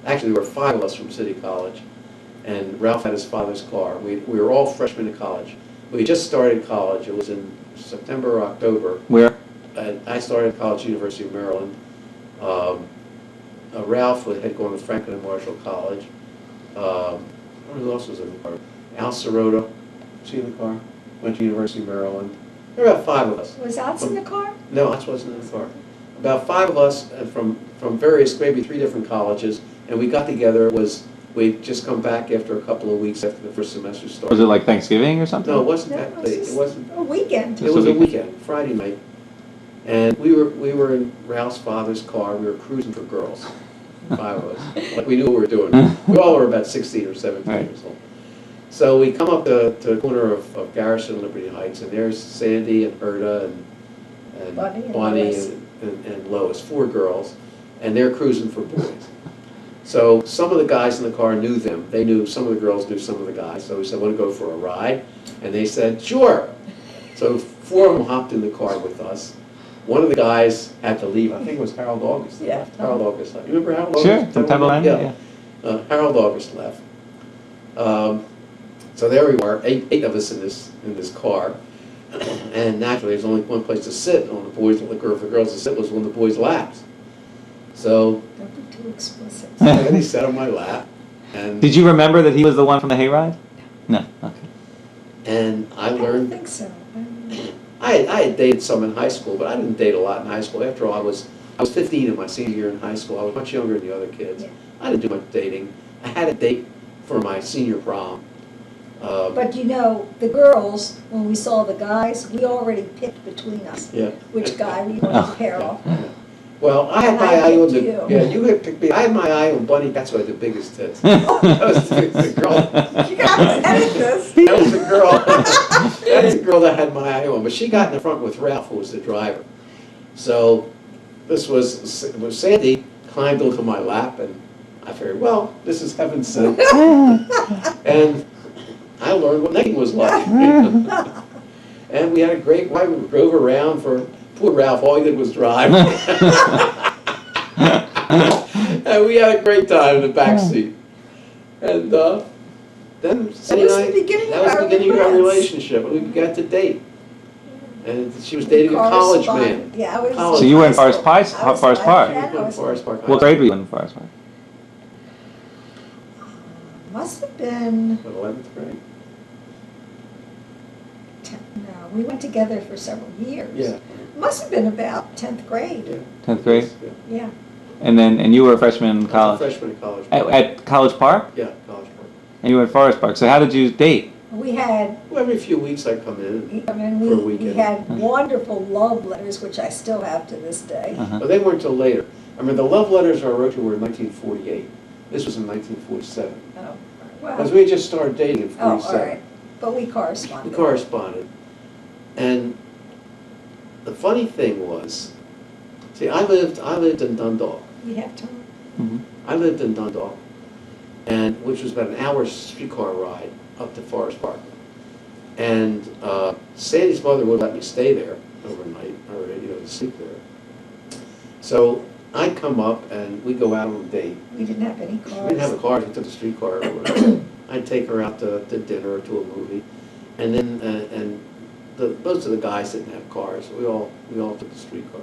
actually there were 5 of us from City College, and Ralph had his father's car. We were all freshmen in college. We just started college. It was in September or October. Where? And I started college at University of Maryland. Ralph had gone to Franklin and Marshall College. Who else was in the car? Al Sirota, was he in the car? Went to University of Maryland. There were about 5 of us. Was Alex in the car? No, Alex wasn't in the car. About 5 of us from various, maybe 3 different colleges, and we got together. We'd just come back after a couple of weeks after the first semester started. Was it like Thanksgiving or something? No, it wasn't No, that it was late. just It wasn't. a weekend. It was a weekend, Friday night, and we were in Ralph's father's car. We were cruising for girls, 5 of us, like we knew what we were doing. We all were about 16 or 17 Right. years old. So we come up to the corner of Garrison and Liberty Heights, and there's Sandy and Herta and Bunny and Bonnie Lois. and Lois, 4 girls, and they're cruising for boys. So some of the guys in the car knew them. They knew, some of the girls knew some of the guys. So we said, want to go for a ride? And they said, sure. So 4 of them hopped in the car with us. One of the guys had to leave. I think it was Harold August. Yeah. Harold August left. You remember Harold Sure, August? from Temple Inn, yeah. Harold August left. So there we were, 8 of us in this car. And naturally, there's only one place to sit on the boys' liquor. For the girls to sit was on the boys' laps. So Don't be too explicit. Sandy sat on my lap, and Did you remember that he was the one from the hayride? No. Okay. and I I don't learned. think so. I had dated some in high school, but I didn't date a lot in high school. After all, I was 15 in my senior year in high school. I was much younger than the other kids. Yeah. I didn't do much dating. I had a date for my senior prom. But you know, the girls, when we saw the guys, we already picked between us Yeah. which guy we wanted to pair off. Well, I had And my I eye on picked the, you. yeah, you had picked me. I had my eye on Bunny. That's why the biggest tits. That was the girl. You gotta edit this. That was the girl. That's the girl that had my eye on. But she got in the front with Ralph, who was the driver. So this was Sandy climbed onto my lap, and I figured, well, this is heaven sent. And I learned what necking was like. And we had a great ride. We drove around for poor Ralph. All he did was drive. And we had a great time in the back seat. And then Sandy was and I, the beginning that of was the our beginning of our romance. relationship, and we began to date. And she was dating a college man. Correspondent. Yeah, I was. College. So you were in high Forest school. Park? I was Forest high Park? school. She was in Forest Park High What grade were you in Forest Park? Must have been, School, 11th grade. no, we went together for several years. Yeah. Must have been about 10th grade. Yeah. 10th grade? Yeah. Yeah. And you were a freshman in I was a college? freshman in college. At College Park? Yeah, College Park. And you were in Forest Park. So how did you date? We had, Well, every few weeks I'd come in. I mean, For a we weekend. had wonderful love letters, which I still have to this day. Uh-huh. But they weren't until later. I mean, the love letters I wrote to were in 1948. This was in 1947. Oh, Because well, we had just started dating in oh, all 47. right. But we corresponded. We corresponded. And the funny thing was, see, I lived in Dundalk. We have time. Mhm. I lived in Dundalk, and which was about an hour's streetcar ride up to Forest Park. And Sandy's mother would let me stay there overnight, or to sleep there. So I'd come up and we'd go out on a date. We didn't have any cars. We didn't have a car, we took the streetcar over. I'd take her out to dinner or to a movie, and then most of the guys didn't have cars. We all took the streetcar.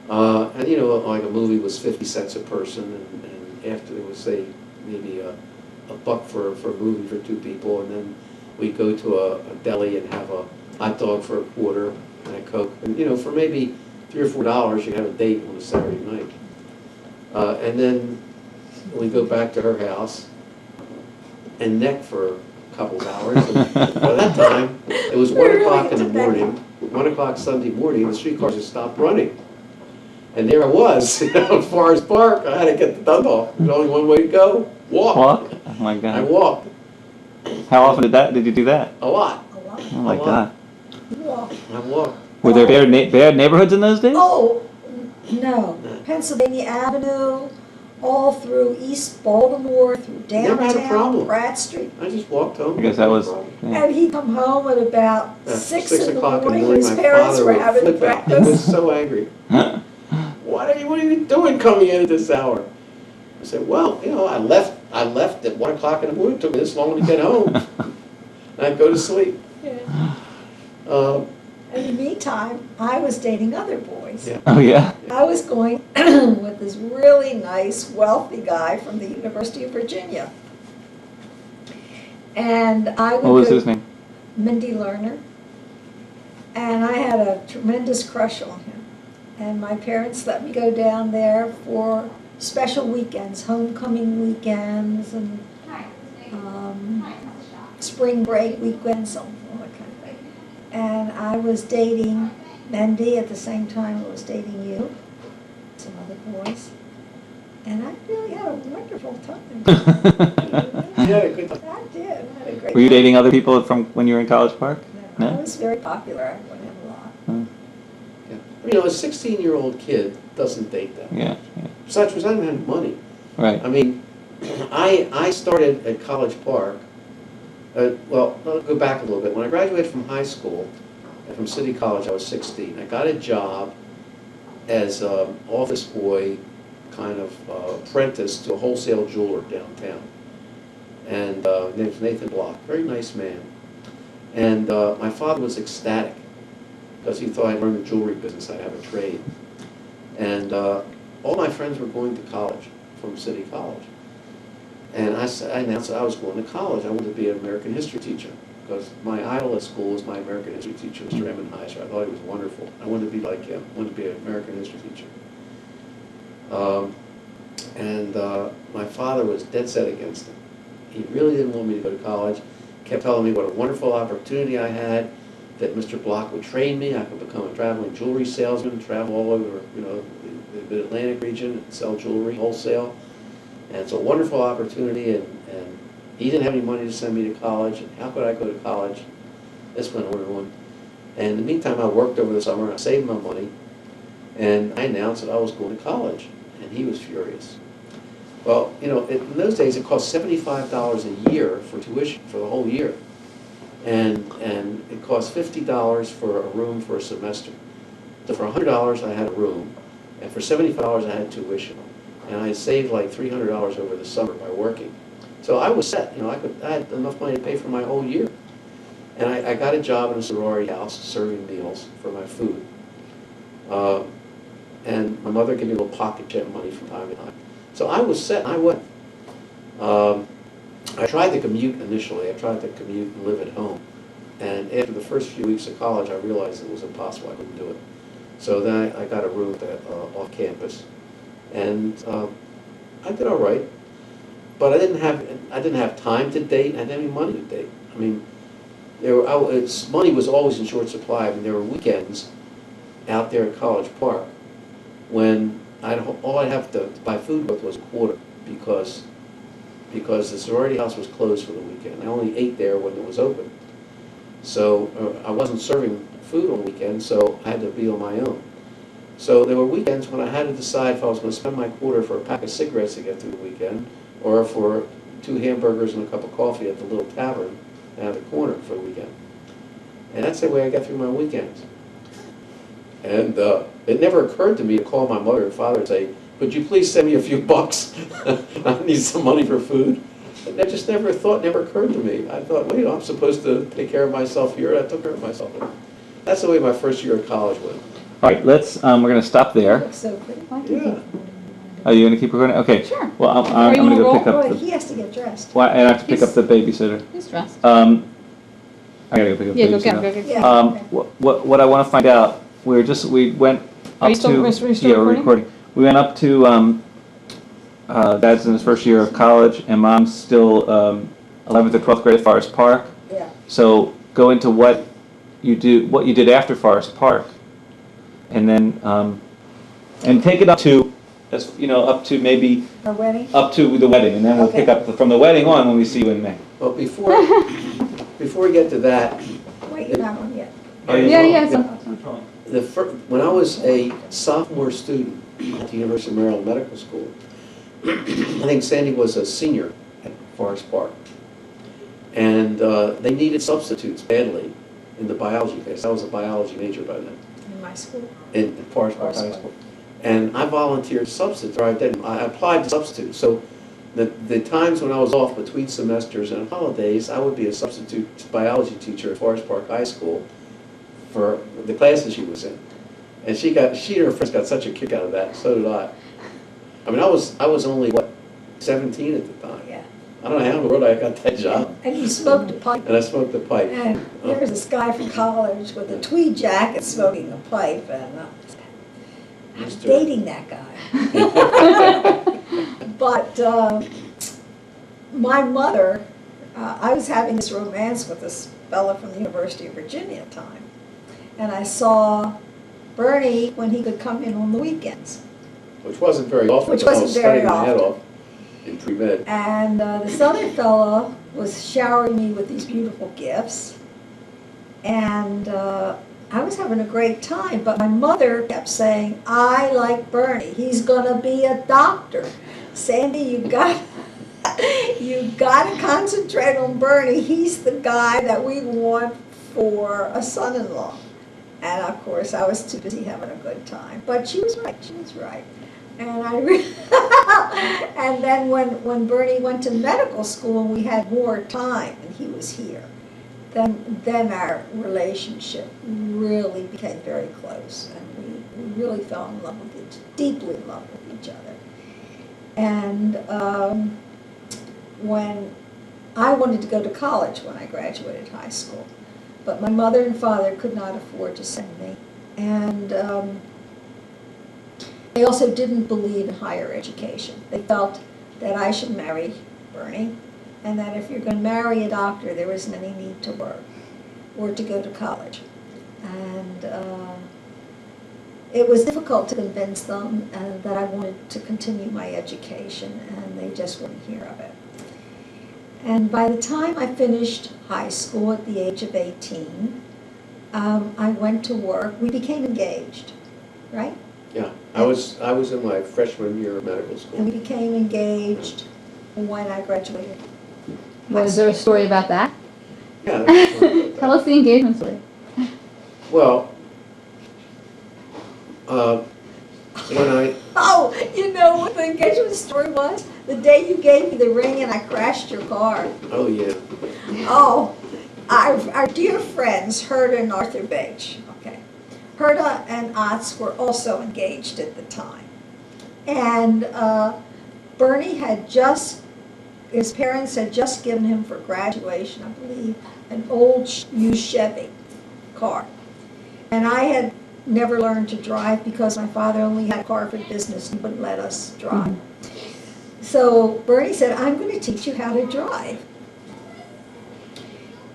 And you know, like a movie was 50 cents a person, and after it was, say, maybe a buck for a movie for two people, and then we'd go to a deli and have a hot dog for a quarter and a Coke. And you know, for maybe $3 or $4, you have a date on a Saturday night. And then we go back to her house and neck for a couple of hours. And by that time, it was 1 o'clock in the morning, 1 o'clock Sunday morning, the streetcars had stopped running. And there I was, you know, at Forest Park. I had to get the Dundalk. There's only one way to go, walk. Walk? Oh my I God. walked How often did you do that? a lot. A lot. Oh my A lot. God. Walk. I walked. Were there bad neighborhoods in those days? Oh, no. Pennsylvania Avenue, all through East Baltimore, through Never had a downtown, problem. Brad Street. I just walked home. I guess that was, yeah. And he'd come home at about At 6 6 in the o'clock in the morning. morning, His my parents father were would having flip out. He was breakfast. so angry. What are you doing coming in at this hour? I said, well, you know, I left at 1 o'clock in the morning. It took me this long to get home. And I'd go to sleep. Yeah. Um, In the meantime, I was dating other boys. Yeah. Oh yeah? I was going with this really nice, wealthy guy from the University of Virginia. And I would What was go- his name? Mindy Lerner. And I had a tremendous crush on him. And my parents let me go down there for special weekends, homecoming weekends and spring break weekends, all that kind of thing. And I was dating Mindy at the same time I was dating you, some other boys. And I really had a wonderful time. you had a good time. I did. I had a great Were you time. dating other people from when you were in College Park? No, I No? was very popular. I went in a lot. Oh, Yeah. You know, a 16-year-old kid doesn't date that. yeah, yeah. Besides, because I didn't have money. Right. I mean, I started at College Park. Well, I'll go back a little bit. When I graduated from high school, and from City College, I was 16. I got a job as an office boy, kind of apprentice to a wholesale jeweler downtown. And his name was Nathan Block, very nice man. And my father was ecstatic because he thought I'd learn the jewelry business, I'd have a trade. And all my friends were going to college from City College. And I announced that I was going to college. I wanted to be an American history teacher because my idol at school was my American history teacher, Mr. Emmenheiser. I thought he was wonderful. I wanted to be like him. I wanted to be an American history teacher. My father was dead set against it. He really didn't want me to go to college. Kept telling me what a wonderful opportunity I had, that Mr. Block would train me. I could become a traveling jewelry salesman, travel all over, you know, the Atlantic region and sell jewelry wholesale. And it's a wonderful opportunity, and he didn't have any money to send me to college, and how could I go to college? This went on and on. And in the meantime, I worked over the summer, I saved my money, and I announced that I was going to college, and he was furious. Well, you know, in those days, it cost $75 a year for tuition for the whole year. And it cost $50 for a room for a semester. So for $100, I had a room, and for $75, I had tuition. And I saved like $300 over the summer by working. So I was set, you know, I had enough money to pay for my whole year. And I got a job in a sorority house serving meals for my food. And my mother gave me a little pocket jet money from time to time. So I was set, and I went. I tried to commute initially. I tried to commute and live at home. And after the first few weeks of college, I realized it was impossible. I couldn't do it. So then I got a room off campus. And I did all right. But I didn't have time to date. I didn't have any money to date. I mean, money was always in short supply. I mean, there were weekends out there at College Park when all I'd have to buy food with was a quarter because the sorority house was closed for the weekend. I only ate there when it was open. So I wasn't serving food on the weekend, so I had to be on my own. So there were weekends when I had to decide if I was going to spend my quarter for a pack of cigarettes to get through the weekend, or for 2 hamburgers and a cup of coffee at the little tavern down the corner for the weekend. And that's the way I got through my weekends. And it never occurred to me to call my mother and father and say, could you please send me a few bucks? I need some money for food. That just never occurred to me. I thought, wait, I'm supposed to take care of myself here. I took care of myself. That's the way my first year of college went. All right, we're going to stop there. Looks so pretty. Yeah. Are you going to keep recording? Okay. Sure. Well, Are I'm you going to on go a pick roll? up Oh, the. he has to get dressed. Well, I have to pick He's- up the babysitter. He's dressed. I gotta go pick up Yeah, the go get him, babysitter. go get him. Yeah. What I want to find out, we went Are up you still- to. are you still Yeah, we're recording? recording. We went up to, Dad's in his first year of college, and Mom's still 11th or 12th grade at Forest Park. Yeah. So go into what you did after Forest Park, and then and take it up to, up to maybe Our wedding? up to the wedding, and then we'll pick up from the wedding on when we see you in May. Well, before we get to that, Wait, you're not on yet. Yeah, so- when I was a sophomore student at the University of Maryland Medical School, I think Sandy was a senior at Forest Park. And they needed substitutes badly in the biology case. I was a biology major by then, In my school? in Forest Park High School. And I volunteered substitute, or I applied to substitute. So the times when I was off between semesters and holidays, I would be a substitute biology teacher at Forest Park High School for the classes she was in. And she and her friends got such a kick out of that, so did I. I mean, I was only, 17 at the time. Yeah. I don't know how in the world I got that job. And you smoked a pipe. And I smoked a pipe. And there was this guy from college with a tweed jacket smoking a pipe, and I was Mr. dating that guy. But my mother, I was having this romance with this fella from the University of Virginia at the time. And I saw Bernie when he could come in on the weekends. Which wasn't very often. Which because I wasn't was very studying my head often. off in pre-med. And this other fella was showering me with these beautiful gifts. And I was having a great time, but my mother kept saying, I like Bernie. He's gonna be a doctor. Sandy, you got to concentrate on Bernie. He's the guy that we want for a son-in-law. And of course, I was too busy having a good time. But she was right, she was right. And and then when Bernie went to medical school and we had more time and he was here, then our relationship really became very close, and we really fell in love with deeply in love with each other. And when I wanted to go to college when I graduated high school, but my mother and father could not afford to send me, and they also didn't believe in higher education. They felt that I should marry Bernie, and that if you're going to marry a doctor, there isn't any need to work or to go to college. And it was difficult to convince them that I wanted to continue my education, and they just wouldn't hear of it. And by the time I finished high school at the age of 18, I went to work. We became engaged, right? Yeah, I was in my freshman year of medical school. And we became engaged when I graduated. Was there a story about that? Yeah. that's what- Tell us the engagement story. Well, when I, Oh, you know what the engagement story was? The day you gave me the ring and I crashed your car. oh yeah, Oh, our dear friends, Herta and Arthur Beach, okay. Herta and Otts were also engaged at the time. And Bernie had his parents had just given him for graduation, I believe, an old used Chevy car. And I had never learned to drive because my father only had a car for business and wouldn't let us drive. So Bernie said, I'm going to teach you how to drive.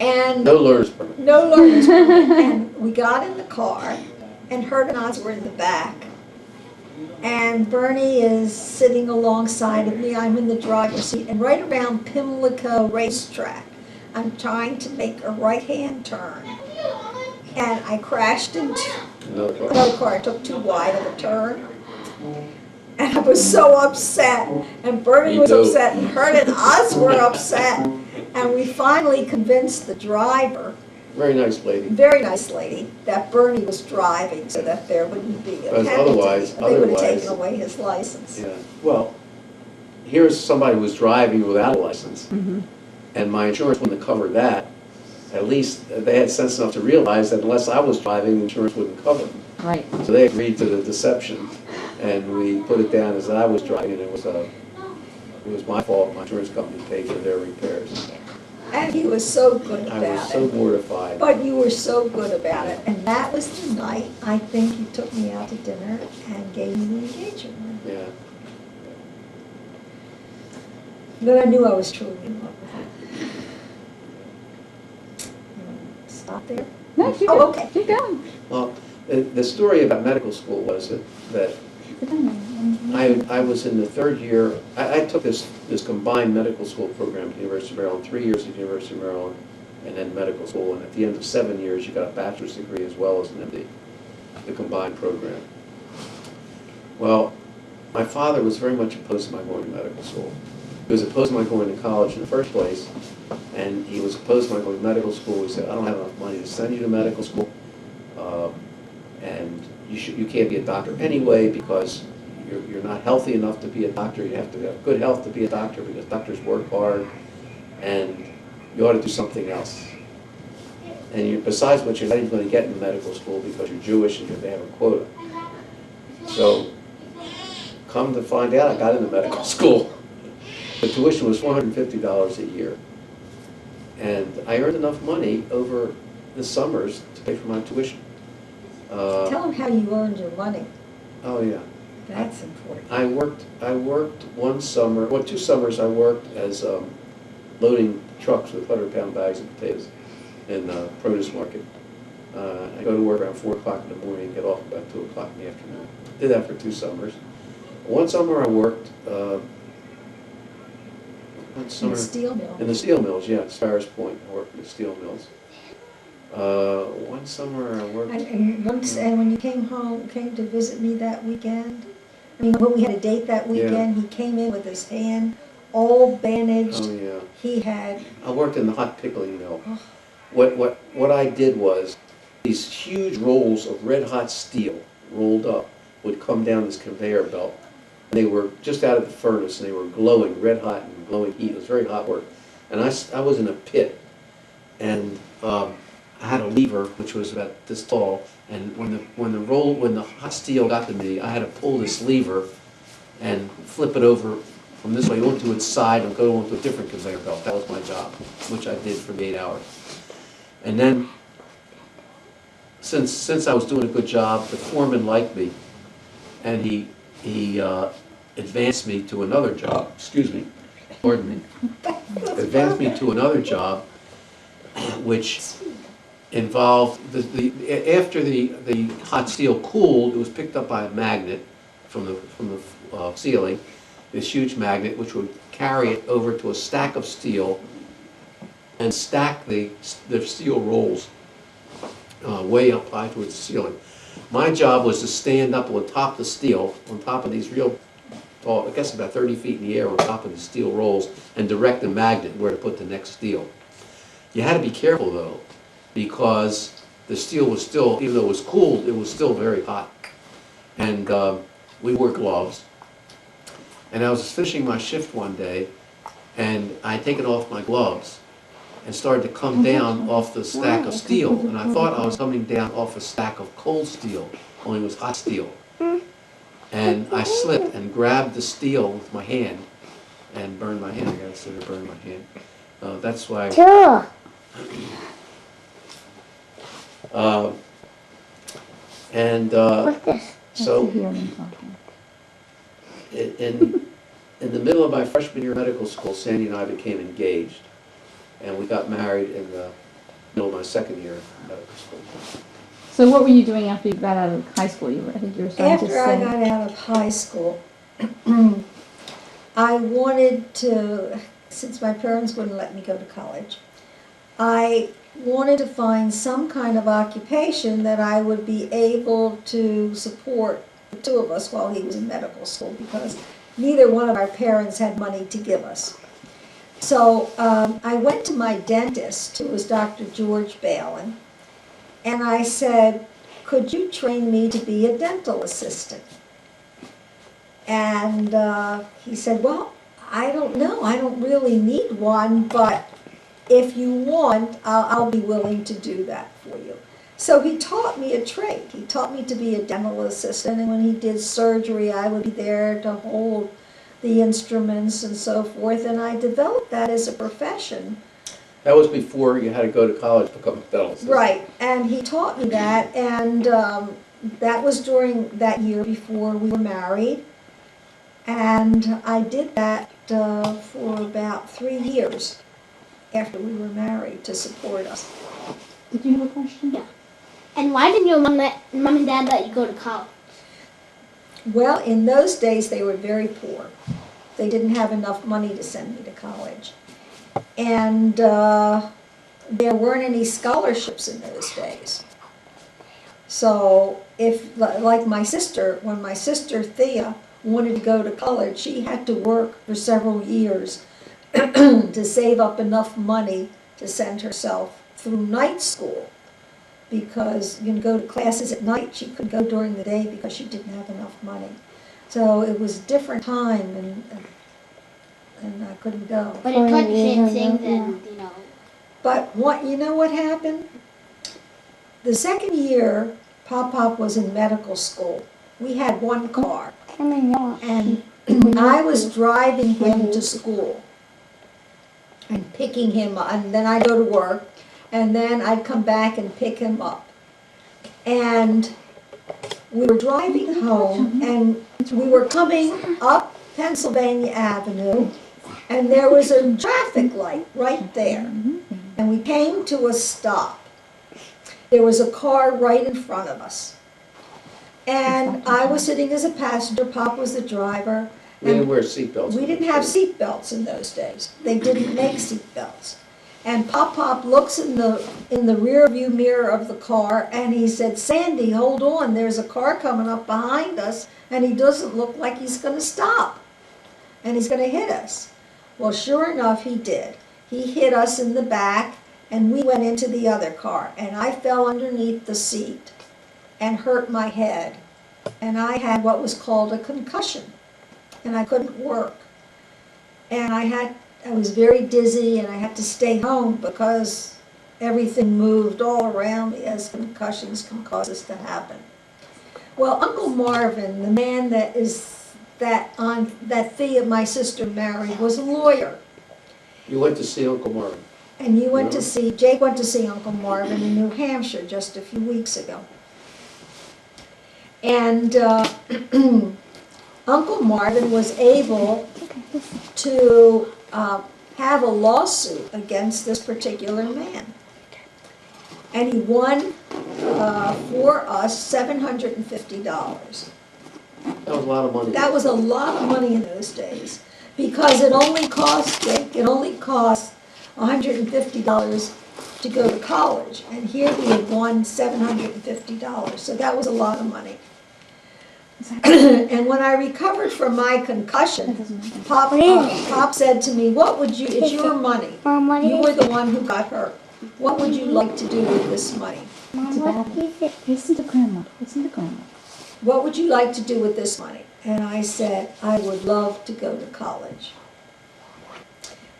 And no learner's permit. no learner's permit. And we got in the car, and Herta and I were in the back. And Bernie is sitting alongside of me. I'm in the driver's seat. And right around Pimlico Racetrack, I'm trying to make a right-hand turn. And I crashed into No problem. another car. I took too wide of a turn. And I was so upset. And Bernie Me was too. upset, and Herta and us were upset. And we finally convinced the driver, Very nice lady. very nice lady, that Bernie was driving so that there wouldn't be a Because penalty. otherwise- They would have otherwise- taken away his license. Yeah, well, here's somebody who was driving without a license, and my insurance wouldn't have covered that. at least they had sense enough to realize that unless I was driving, insurance wouldn't cover them. Right. So they agreed to the deception, and we put it down as I was driving, and it was my fault. My insurance company paid for their repairs. And he was so good I was about so it. mortified. But you were so good about it. And that was the night, I think you took me out to dinner and gave me the engagement ring. Yeah. But I knew I was truly in love with him. Stop there? No, keep Oh, going. okay. Keep going. Well, the story about medical school was that I was in the third year. I took this combined medical school program at the University of Maryland, 3 years at the University of Maryland, and then medical school. And at the end of 7 years, you got a bachelor's degree as well as an MD, the combined program. Well, my father was very much opposed to my going to medical school. He was opposed to my going to college in the first place, and he was opposed to my going to medical school. He said, I don't have enough money to send you to medical school, and you can't be a doctor anyway because you're not healthy enough to be a doctor. You have to have good health to be a doctor because doctors work hard, and you ought to do something else. And besides what, you're not even going to get into medical school because you're Jewish and they have a quota. So, come to find out, I got into medical school. The tuition was $450 a year. And I earned enough money over the summers to pay for my tuition. Tell them how you earned your money. Oh, yeah. That's important. I worked one summer, well, 2 summers I worked as loading trucks with 100-pound bags of potatoes in the produce market. I go to work around 4 o'clock in the morning and get off about 2 o'clock in the afternoon. Did that for 2 summers. One summer I worked, In the steel mill. in the steel mills, yeah, Sparrows Point, I worked in the steel mills. One summer I worked. And when you came to visit me that weekend, I mean, when we had a date that weekend, he came in with his hand all bandaged. Oh, yeah. He had, I worked in the hot pickling mill. What I did was, these huge rolls of red-hot steel rolled up would come down this conveyor belt. They were just out of the furnace, and they were glowing, red-hot and glowing heat. It was very hot work. And I was in a pit, and I had a lever, which was about this tall, and when the hot steel got to me, I had to pull this lever and flip it over from this way onto its side and go onto a different conveyor belt. That was my job, which I did for 8 hours. And then, since I was doing a good job, the foreman liked me, and he advanced me to another job. Excuse me, pardon me. Advanced me to another job, which involved after the hot steel cooled, it was picked up by a magnet from the ceiling, this huge magnet which would carry it over to a stack of steel and stack the steel rolls way up high towards the ceiling. My job was to stand up on top of the steel, on top of these real tall, I guess about 30 feet in the air on top of the steel rolls, and direct the magnet where to put the next steel. You had to be careful though, because the steel was still, even though it was cooled, it was still very hot. And we wore gloves. And I was finishing my shift one day, and I had taken off my gloves and started to come down off the stack of steel. And I thought I was coming down off a stack of cold steel, only it was hot steel. And I slipped and grabbed the steel with my hand and burned my hand. I gotta say, I burned my hand. That's why. So in the middle of my freshman year of medical school, Sandy and I became engaged, and we got married in the middle of my second year of medical school. So what were you doing after you got out of high school? I think you were starting to after I sing. got out of high school, I wanted to, since my parents wouldn't let me go to college, I wanted to find some kind of occupation that I would be able to support the 2 of us while he was in medical school, because neither one of our parents had money to give us. So I went to my dentist, who was Dr. George Balin, and I said, could you train me to be a dental assistant? And he said, well, I don't know, I don't really need one, but if you want, I'll be willing to do that for you. So he taught me a trade. He taught me to be a dental assistant, and when he did surgery, I would be there to hold the instruments and so forth, and I developed that as a profession. That was before you had to go to college to become a dental assistant. Right, and he taught me that, and that was during that year before we were married. And I did that for about 3 years after we were married to support us. Did you have a question? Yeah. And why didn't your mom and dad let you go to college? Well, in those days, they were very poor. They didn't have enough money to send me to college. And there weren't any scholarships in those days. So if, like my sister, when my sister Thea wanted to go to college, she had to work for several years to save up enough money to send herself through night school. Because you can go to classes at night, she couldn't go during the day because she didn't have enough money. So it was a different time, and I couldn't go. But it taught you same things and, you know. But you know what happened? The second year, Pop was in medical school. We had one car, and I was driving him to school and picking him up, and then I'd go to work, and then I'd come back and pick him up. And we were driving home, and we were coming up Pennsylvania Avenue, and there was a traffic light right there. And we came to a stop. There was a car right in front of us. And I was sitting as a passenger, Pop was the driver. We didn't wear seatbelts. We didn't have seatbelts in those days. They didn't make seatbelts. And Pop looks in the rear view mirror of the car, and he said, "Sandy, hold on, there's a car coming up behind us, and he doesn't look like he's gonna stop, and he's gonna hit us." Well, sure enough, he did. He hit us in the back, and we went into the other car, and I fell underneath the seat and hurt my head. And I had what was called a concussion, and I couldn't work. And I was very dizzy, and I had to stay home because everything moved all around me, as concussions can cause us to happen. Well, Uncle Marvin, the man that Thea, my sister, married, was a lawyer. You went to see Uncle Marvin. And Jake went to see Uncle Marvin in New Hampshire just a few weeks ago. And Uncle Marvin was able to have a lawsuit against this particular man. And he won for us $750. That was a lot of money. That was a lot of money in those days, because it only cost $150 to go to college, and here we had won $750, so that was a lot of money. And when I recovered from my concussion, Pop said to me, it's your money. You were the one who got hurt. What would you like to do with this money? Listen to Grandma. Listen to Grandma. What would you like to do with this money? And I said, I would love to go to college.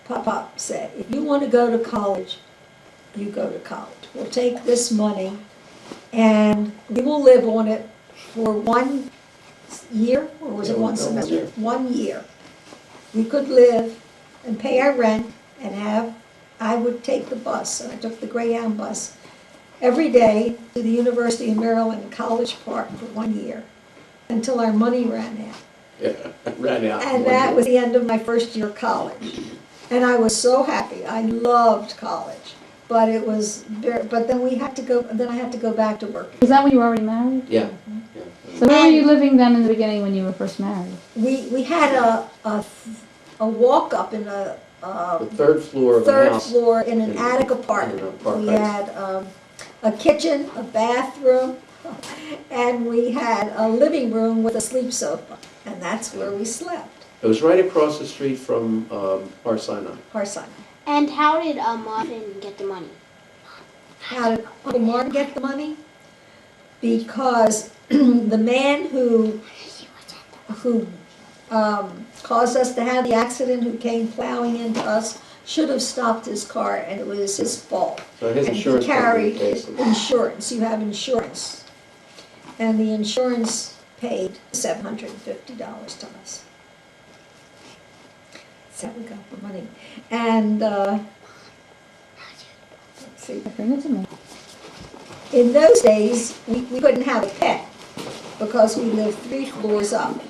Pop said, if you want to go to college, you go to college. We'll take this money and we will live on it for 1 year, or was it one semester? 1 year. We could live and pay our rent and I would take the bus, and I took the Greyhound bus every day to the University of Maryland in College Park for 1 year until our money ran out. Yeah, ran out. And that was the end of my first year of college. And I was so happy. I loved college. But it was but then I had to go back to work. Was that when you were already married? Yeah. So where were you living then in the beginning when you were first married? We had a walk up in the third floor of the third house. floor in an attic apartment. We had a kitchen, a bathroom, and we had a living room with a sleep sofa. And that's where we slept. It was right across the street from Sinai. Sinai. And how did Marvin get the money? How did Uncle Martin get the money? Because the man who caused us to have the accident, who came plowing into us, should have stopped his car, and it was his fault. So his And he insurance company carried pays him. insurance, you have insurance. And the insurance paid $750 to us. That's how we got the money. And, let's see, Bring it to me. in those days, we couldn't have a pet because we lived 3 floors up.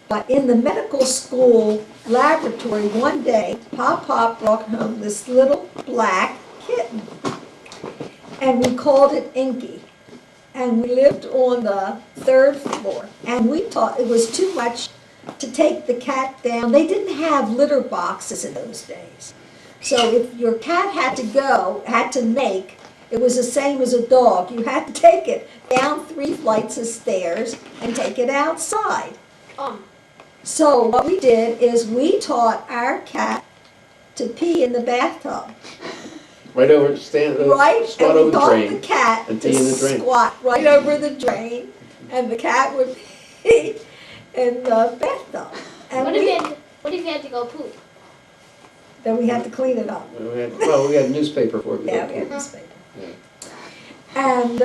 But in the medical school laboratory, one day, Pop brought home this little black kitten. And we called it Inky. And we lived on the 3rd floor. And we thought it was too much to take the cat down. They didn't have litter boxes in those days. So if your cat had to make, it was the same as a dog. You had to take it down 3 flights of stairs and take it outside. So what we did is we taught our cat to pee in the bathtub. Right over, squat And over we the taught the drain. cat and to pee in the drain. squat right over the drain, and the cat would pee in the bathtub. And What if you had to go poop? then we had to clean it up. We had newspaper for it. Yeah, we had newspaper. Yeah. And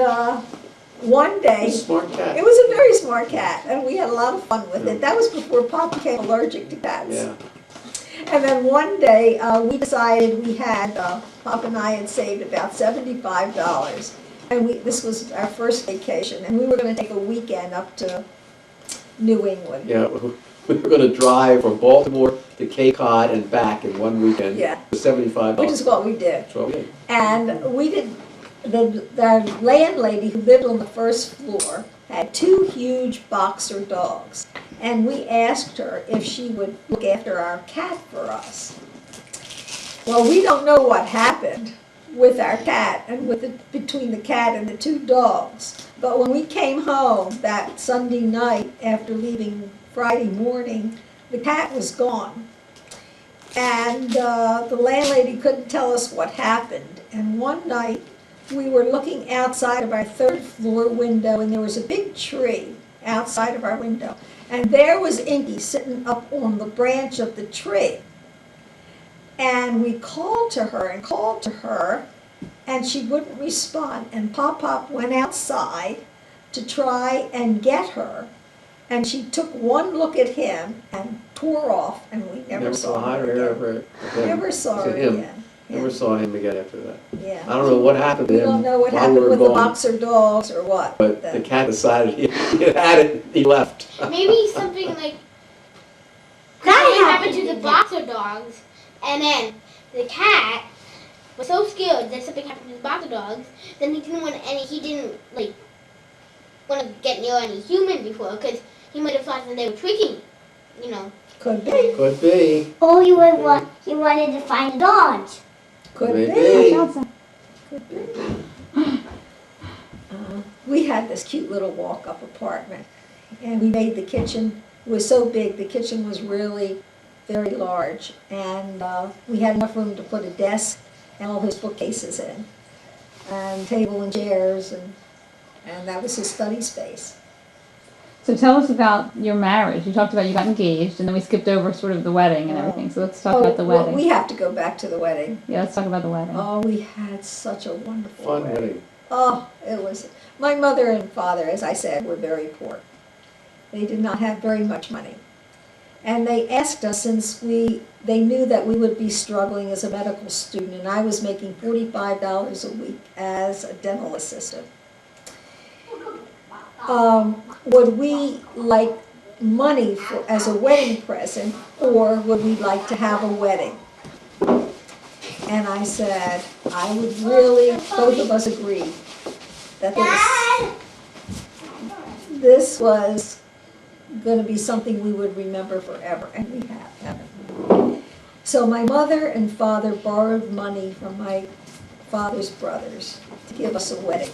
one day, He's a smart cat. it was a very smart cat, and we had a lot of fun with it. That was before Pop became allergic to cats. Yeah. And then one day, we decided we had, Pop and I had saved about $75. And this was our first vacation, and we were gonna take a weekend up to New England. Yeah, we were gonna drive from Baltimore to Cape Cod and back in one weekend. Yeah. For $75. Which is what we did. That's what we did. And we did, the landlady who lived on the 1st floor had 2 huge boxer dogs. And we asked her if she would look after our cat for us. Well, we don't know what happened with our cat and between the cat and the 2 dogs. But when we came home that Sunday night after leaving Friday morning, the cat was gone. And the landlady couldn't tell us what happened. And one night, we were looking outside of our 3rd floor window, and there was a big tree outside of our window. And there was Inky sitting up on the branch of the tree. And we called to her, and she wouldn't respond. And Pop went outside to try and get her. And she took one look at him and tore off, and we never saw her again. Never saw her again. Never saw him again after that. Yeah. I don't know what happened to We him don't know what while we happened were with the gone, boxer dogs or what. but the cat decided he had it, he left. Maybe something like something happened to the boxer dogs, and then the cat was so scared that something happened to the boxer dogs. Then he didn't want to get near any human before, because he might have thought that they were tricking, Could be. Could be. Oh, he wanted to find the dogs. Could Maybe. be. Outside. Could be. We had this cute little walk-up apartment, and we made the kitchen, it was so big, the kitchen was really very large, and we had enough room to put a desk and all his bookcases in, and table and chairs, and that was his study space. So tell us about your marriage. You talked about you got engaged, and then we skipped over sort of the wedding and everything. So let's talk about the well, wedding. we have to go back to the wedding. Yeah, let's talk about the wedding. Oh, we had such a wonderful Fun wedding. Oh, it was, my mother and father, as I said, were very poor. They did not have very much money. And they asked us, since they knew that we would be struggling as a medical student, and I was making $45 a week as a dental assistant, would we like money as a wedding present, or would we like to have a wedding? And I said, I would really, both of us agreed that this was going to be something we would remember forever, and we have. So my mother and father borrowed money from my father's brothers to give us a wedding.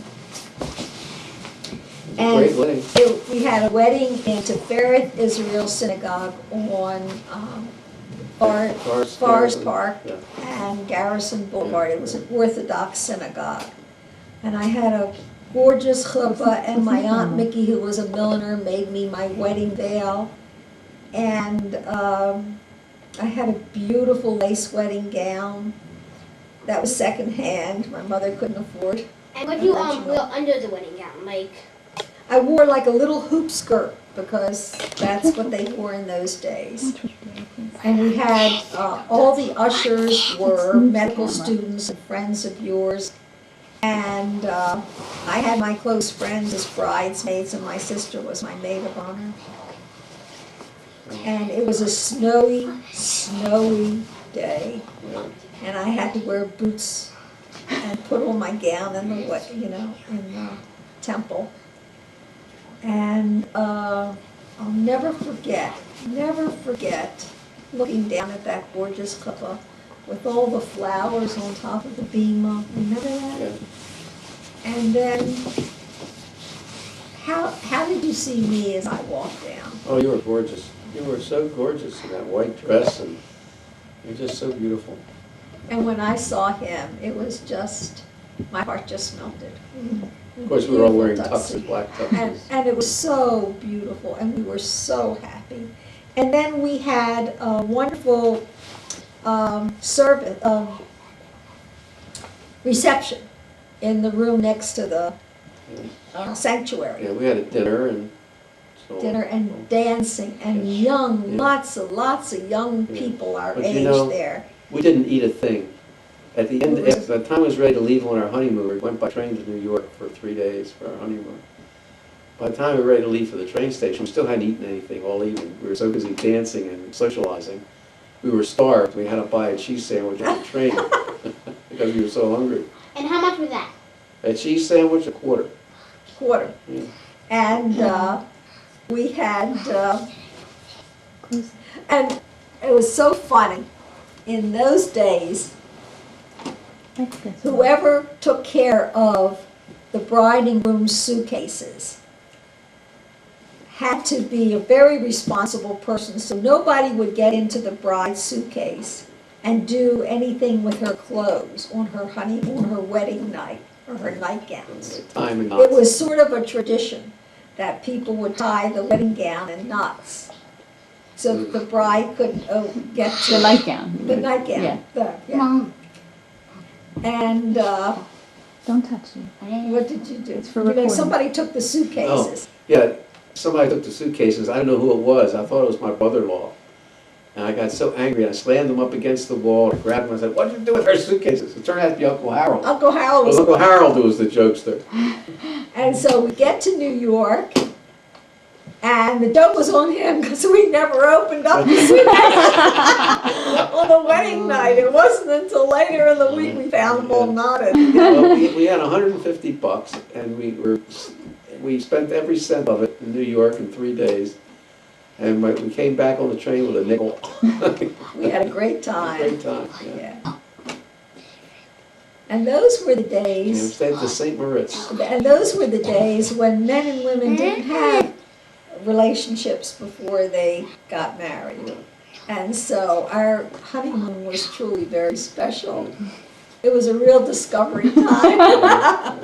Great wedding. We had a wedding in Tiferet Israel Synagogue on Forest Park Yeah. and Garrison Boulevard. It was an Orthodox synagogue. And I had a gorgeous chuppah, and my Aunt Mickey, who was a milliner, made me my wedding veil. And I had a beautiful lace wedding gown that was secondhand. My mother couldn't afford. And what you wear under the wedding gown, like? I wore like a little hoop skirt because that's what they wore in those days. And we had, all the ushers were medical students and friends of yours. And I had my close friends as bridesmaids, and my sister was my maid of honor. And it was a snowy, snowy day. And I had to wear boots and put on my gown in the, in the temple. And I'll never forget looking down at that gorgeous chuppah with all the flowers on top of the bima. Remember that? Yeah. And then, how did you see me as I walked down? Oh, you were gorgeous. You were so gorgeous in that white dress, and you're just so beautiful. And when I saw him, it was just, my heart just melted. Of course, we were all wearing Beautiful tuxes, black And, tuxes. and it was so beautiful, and we were so happy. And then we had a wonderful reception in the room next to the sanctuary. Yeah, we had a dinner and so. Dinner and dancing and young, lots of young people our But you age know, there. We didn't eat a thing. At the end, at the time I was ready to leave on our honeymoon, we went by train to New York for 3 days for our honeymoon. By the time we were ready to leave for the train station, we still hadn't eaten anything all evening. We were so busy dancing and socializing. We were starved. We had to buy a cheese sandwich on the train because we were so hungry. And how much was that? A cheese sandwich, a quarter. Quarter. Yeah. And we had, and it was so funny. In those days, whoever took care of the bride and groom's suitcases had to be a very responsible person, so nobody would get into the bride's suitcase and do anything with her clothes on her honeymoon, her wedding night, or her nightgowns. Time and It knots. was sort of a tradition that people would tie the wedding gown in knots so that the bride could get to The nightgown. the nightgown. Yeah. Mom, And Don't touch it. what did you do? It's for You know, recording. somebody took the suitcases. Yeah, somebody took the suitcases. I don't know who it was. I thought it was my brother-in-law. And I got so angry. I slammed them up against the wall. I grabbed them. I said, "What did you do with her suitcases?" It turned out to be Uncle Harold. Uncle Harold Well, was, Uncle Harold was the jokester. and so we get to New York, and the joke was on him because we never opened up the suitcases on the wedding night. It wasn't until later in the week we found them all knotted. Well, we had $150, and we spent every cent of it in New York in 3 days. And we came back on the train with a nickel. We had a great time. Great time, yeah. Yeah. And those were the And we days, stayed at the St. Moritz. and those were the days when men and women didn't have relationships before they got married. And so our honeymoon was truly very special. It was a real discovery time.